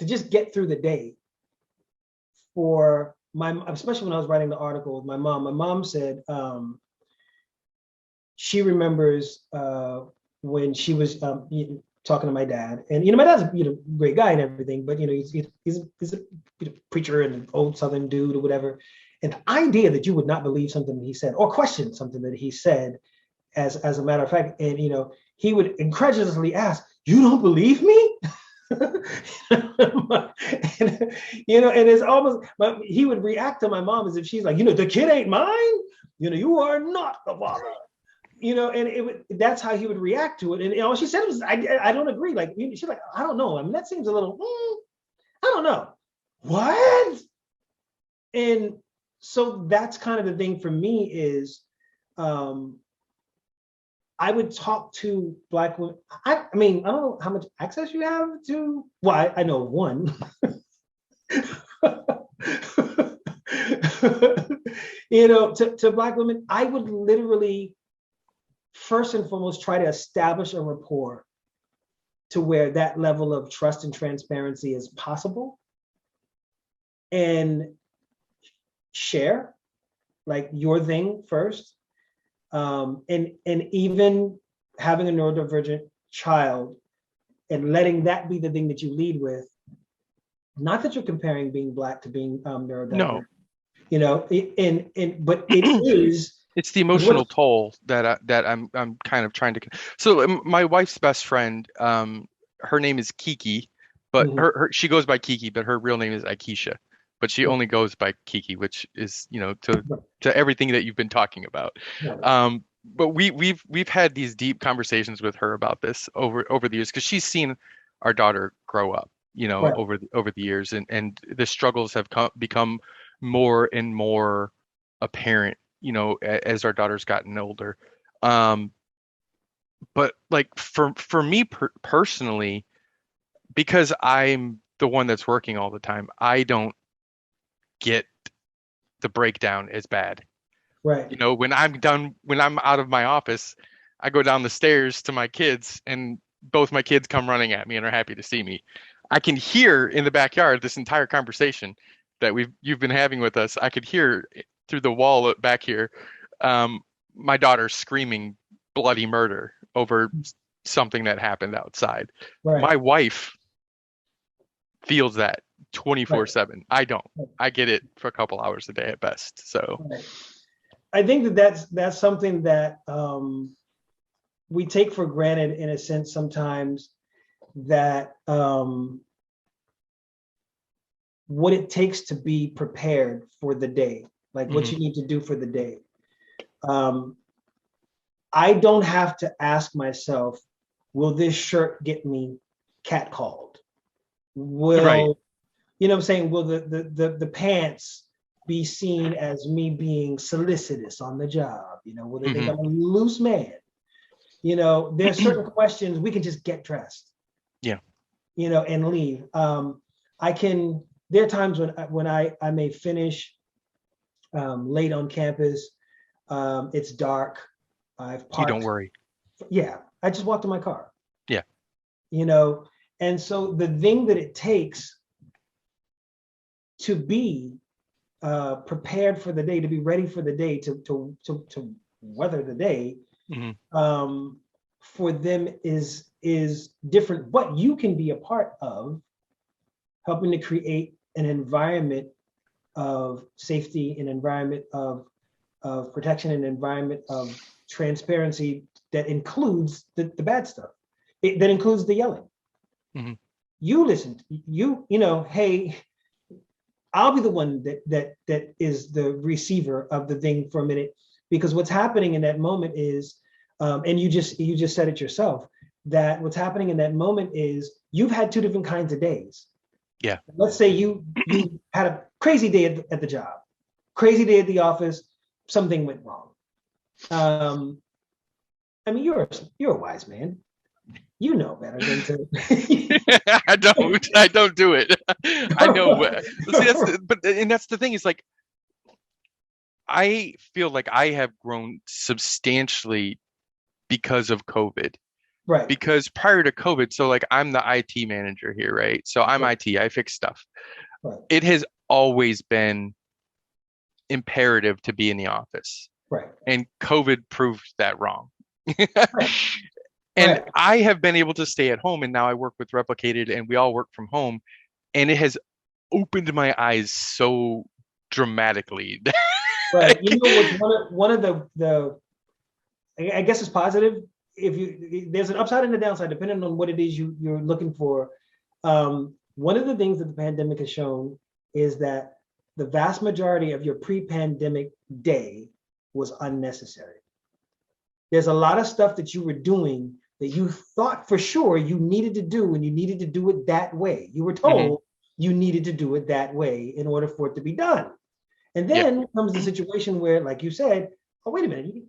just get through the day, for especially when I was writing the article with my mom said she remembers when she was talking to my dad, and, you know, my dad's a great guy and everything, but, you know, he's a preacher and an old Southern dude or whatever. And the idea that you would not believe something that he said or question something that he said, as a matter of fact, and, you know, he would incredulously ask, "You don't believe me?" And, you know, and it's almost, he would react to my mom as if she's like, you know, the kid ain't mine. You know, you are not the father. You know, and that's how he would react to it. And, you know, she said, I don't agree. Like, she's like, I don't know. I mean, that seems a little, I don't know. What? And so that's kind of the thing for me is, I would talk to Black women. I mean, I don't know how much access you have to, well, I know one. to Black women, I would literally first and foremost try to establish a rapport to where that level of trust and transparency is possible, and share like your thing first. And even having a neurodivergent child and letting that be the thing that you lead with. Not that you're comparing being Black to being neurodivergent. No. But it is. It's the emotional toll that I'm kind of trying to. So my wife's best friend, her name is Kiki, but she goes by Kiki, but her real name is Aikisha, but she only goes by Kiki, which is to everything that you've been talking about. But we've had these deep conversations with her about this over the years, because she's seen our daughter grow up, over the years, and the struggles have become more and more apparent, as our daughter's gotten older. But like for me personally, because I'm the one that's working all the time, I don't get the breakdown as bad. Right. When I'm out of my office, I go down the stairs to my kids, and both my kids come running at me and are happy to see me. I can hear in the backyard this entire conversation that you've been having with us. I could hear through the wall back here, my daughter screaming bloody murder over something that happened outside. Right. My wife feels that 24/7. I don't. I get it for a couple hours a day at best. So I think that's something that we take for granted in a sense sometimes, that what it takes to be prepared for the day, like what you need to do for the day. I don't have to ask myself, will this shirt get me catcalled? Will, you know what I'm saying? Will the pants be seen as me being solicitous on the job? Will they think I'm a loose man? There's certain questions we can just get dressed. Yeah. And leave. There are times when I may finish late on campus. It's dark. I've parked. You don't worry. Yeah, I just walked to my car. Yeah. And so the thing that it takes to be prepared for the day, to be ready for the day, to weather the day, for them is different. But you can be a part of helping to create an environment of safety, an environment of protection, an environment of transparency that includes the bad stuff, that includes the yelling. You listen, hey, I'll be the one that is the receiver of the thing for a minute, because what's happening in that moment is, and you just said it yourself, that what's happening in that moment is you've had two different kinds of days. Yeah. Let's say you had a crazy day at the job, crazy day at the office, something went wrong. I mean, you're a wise man. You know better than to. I don't do it. I know. See, that's the thing, is like, I feel like I have grown substantially because of COVID. Right. Because prior to COVID, so like I'm the IT manager here, right? So I'm IT, I fix stuff. Right. It has always been imperative to be in the office. Right. And COVID proved that wrong. And I have been able to stay at home, and now I work with Replicated, and we all work from home, and it has opened my eyes so dramatically. Right. One of the I guess it's positive. There's an upside and a downside depending on what it is you're looking for. One of the things that the pandemic has shown is that the vast majority of your pre-pandemic day was unnecessary. There's a lot of stuff that you were doing that you thought for sure you needed to do, and you needed to do it that way. You were told you needed to do it that way in order for it to be done. And then comes the situation where, like you said, oh, wait a minute.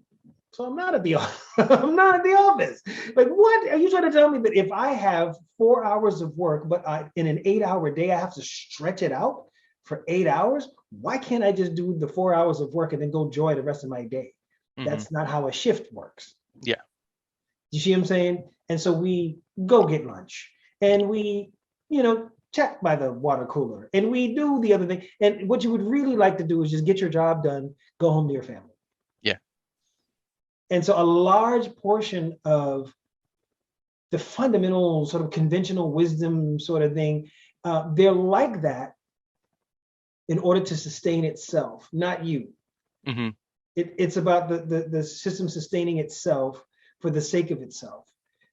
So I'm not at the I'm not at the office. Like, what are you trying to tell me, that if I have 4 hours of work, but in an 8-hour day, I have to stretch it out for 8 hours, why can't I just do the 4 hours of work and then go enjoy the rest of my day? That's not how a shift works. Yeah. You see what I'm saying? And so we go get lunch and we, check by the water cooler and we do the other thing. And what you would really like to do is just get your job done, go home to your family. Yeah. And so a large portion of the fundamental sort of conventional wisdom sort of thing, they're like that in order to sustain itself, not you. Mm-hmm. It's about the system sustaining itself for the sake of itself,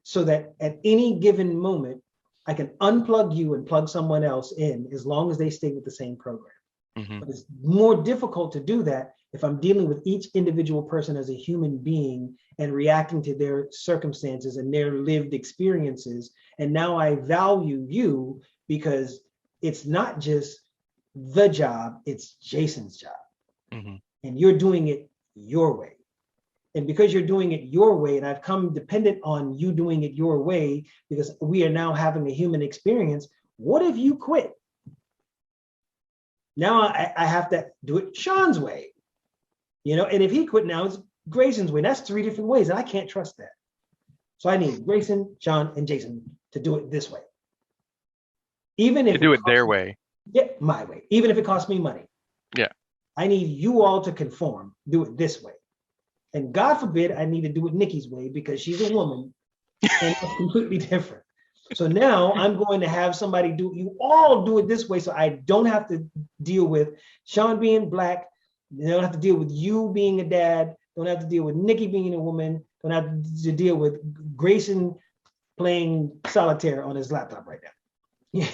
so that at any given moment, I can unplug you and plug someone else in as long as they stay with the same program. Mm-hmm. But it's more difficult to do that if I'm dealing with each individual person as a human being and reacting to their circumstances and their lived experiences. And now I value you because it's not just the job, it's Jason's job. Mm-hmm. And you're doing it your way. And because you're doing it your way, and I've come dependent on you doing it your way, because we are now having a human experience, what if you quit? Now I have to do it Sean's way, and if he quit now, it's Grayson's way. That's 3 different ways, and I can't trust that. So I need Grayson, Sean, and Jason to do it this way. Even if to do it their way. Yeah, my way. Even if it costs me money. Yeah. I need you all to conform, do it this way. And God forbid I need to do it Nikki's way because she's a woman and it's completely different. So now I'm going to have somebody you all do it this way, so I don't have to deal with Sean being black. Don't have to deal with you being a dad. Don't have to deal with Nikki being a woman. Don't have to deal with Grayson playing solitaire on his laptop right now.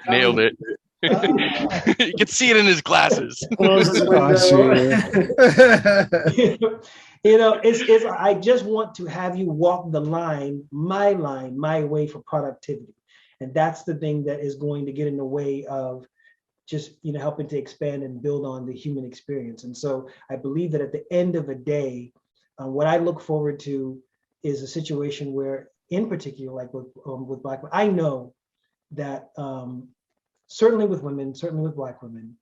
Nailed it. You can see it in his glasses. I just want to have you walk the line, my way for productivity. And that's the thing that is going to get in the way of just, helping to expand and build on the human experience. And so I believe that at the end of the day, what I look forward to is a situation where, in particular, like with Black, I know that certainly with women, certainly with Black women,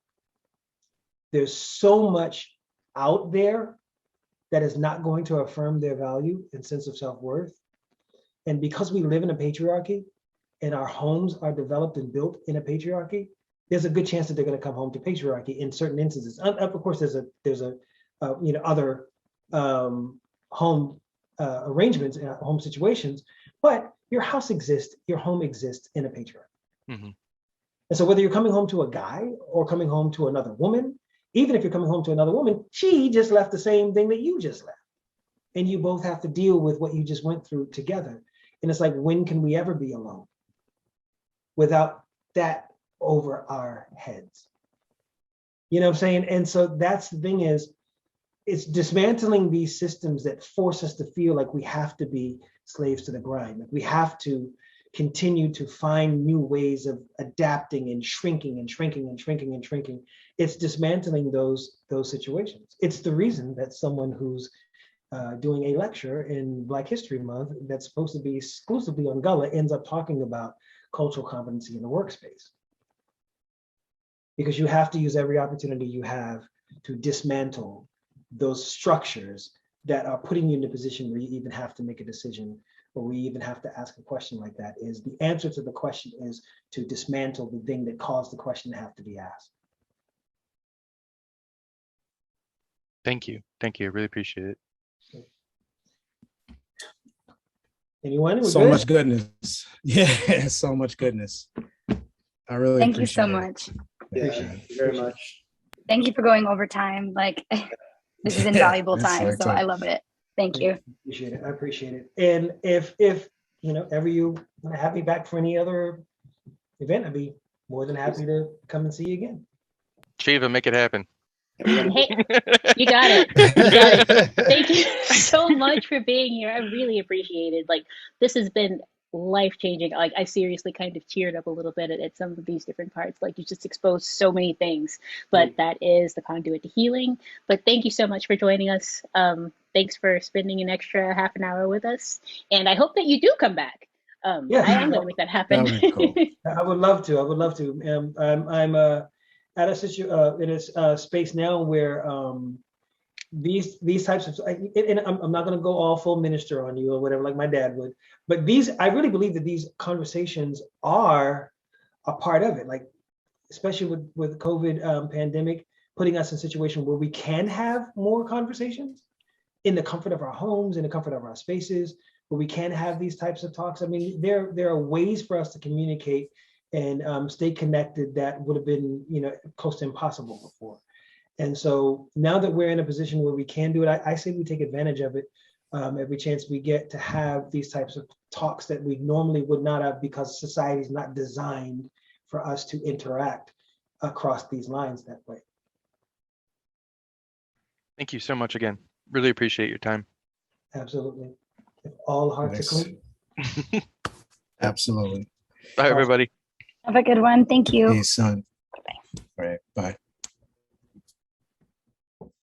there's so much out there that is not going to affirm their value and sense of self-worth. And because we live in a patriarchy and our homes are developed and built in a patriarchy, there's a good chance that they're going to come home to patriarchy in certain instances. Of course, there's other home arrangements and home situations, but your house exists, your home exists in a patriarchy. Mm-hmm. And so whether you're coming home to a guy or coming home to another woman, even if you're coming home to another woman, she just left the same thing that you just left. And you both have to deal with what you just went through together. And it's like, when can we ever be alone without that over our heads? You know what I'm saying? And so that's the thing, is it's dismantling these systems that force us to feel like we have to be slaves to the grind. Like we have to continue to find new ways of adapting and shrinking and shrinking and shrinking and shrinking. It's dismantling those situations. It's the reason that someone who's doing a lecture in Black History Month that's supposed to be exclusively on Gullah ends up talking about cultural competency in the workspace. Because you have to use every opportunity you have to dismantle those structures that are putting you in a position where you even have to make a decision, or we even have to ask a question like that. Is the answer to the question is to dismantle the thing that caused the question to have to be asked. Thank you. I really appreciate it. Anyone? So much goodness. Yeah, so much goodness. I really Thank you so appreciate it. much. Yeah, thank you very much. Thank you for going over time. Like, this is invaluable time, that's so I love it. Thank you. I appreciate it. And if ever you want to have me back for any other event, I'd be more than happy to come and see you again. Shiva, make it happen. Hey, you got it. You got it. Thank you so much for being here. I really appreciate it. Like, this has been life-changing. Like, I seriously kind of teared up a little bit at some of these different parts. Like, you just exposed so many things, but that is the conduit to healing. But thank you so much for joining us. Thanks for spending an extra half an hour with us. And I hope that you do come back. Yeah. I am going to make that happen. That would be cool. I would love to. I would love to. I'm at a space now where these types of, and I'm not going to go all full minister on you or whatever like my dad would, but I really believe that these conversations are a part of it. Like especially with COVID pandemic, putting us in a situation where we can have more conversations in the comfort of our homes, in the comfort of our spaces, where we can have these types of talks. I mean, there are ways for us to communicate and stay connected that would have been, close to impossible before. And so now that we're in a position where we can do it, I say we take advantage of it every chance we get to have these types of talks that we normally would not have because society is not designed for us to interact across these lines that way. Thank you so much again. Really appreciate your time. Absolutely. If all hearts are clean. Absolutely. Bye, everybody. Have a good one. Thank you. Hey, Sunn. All right. Bye.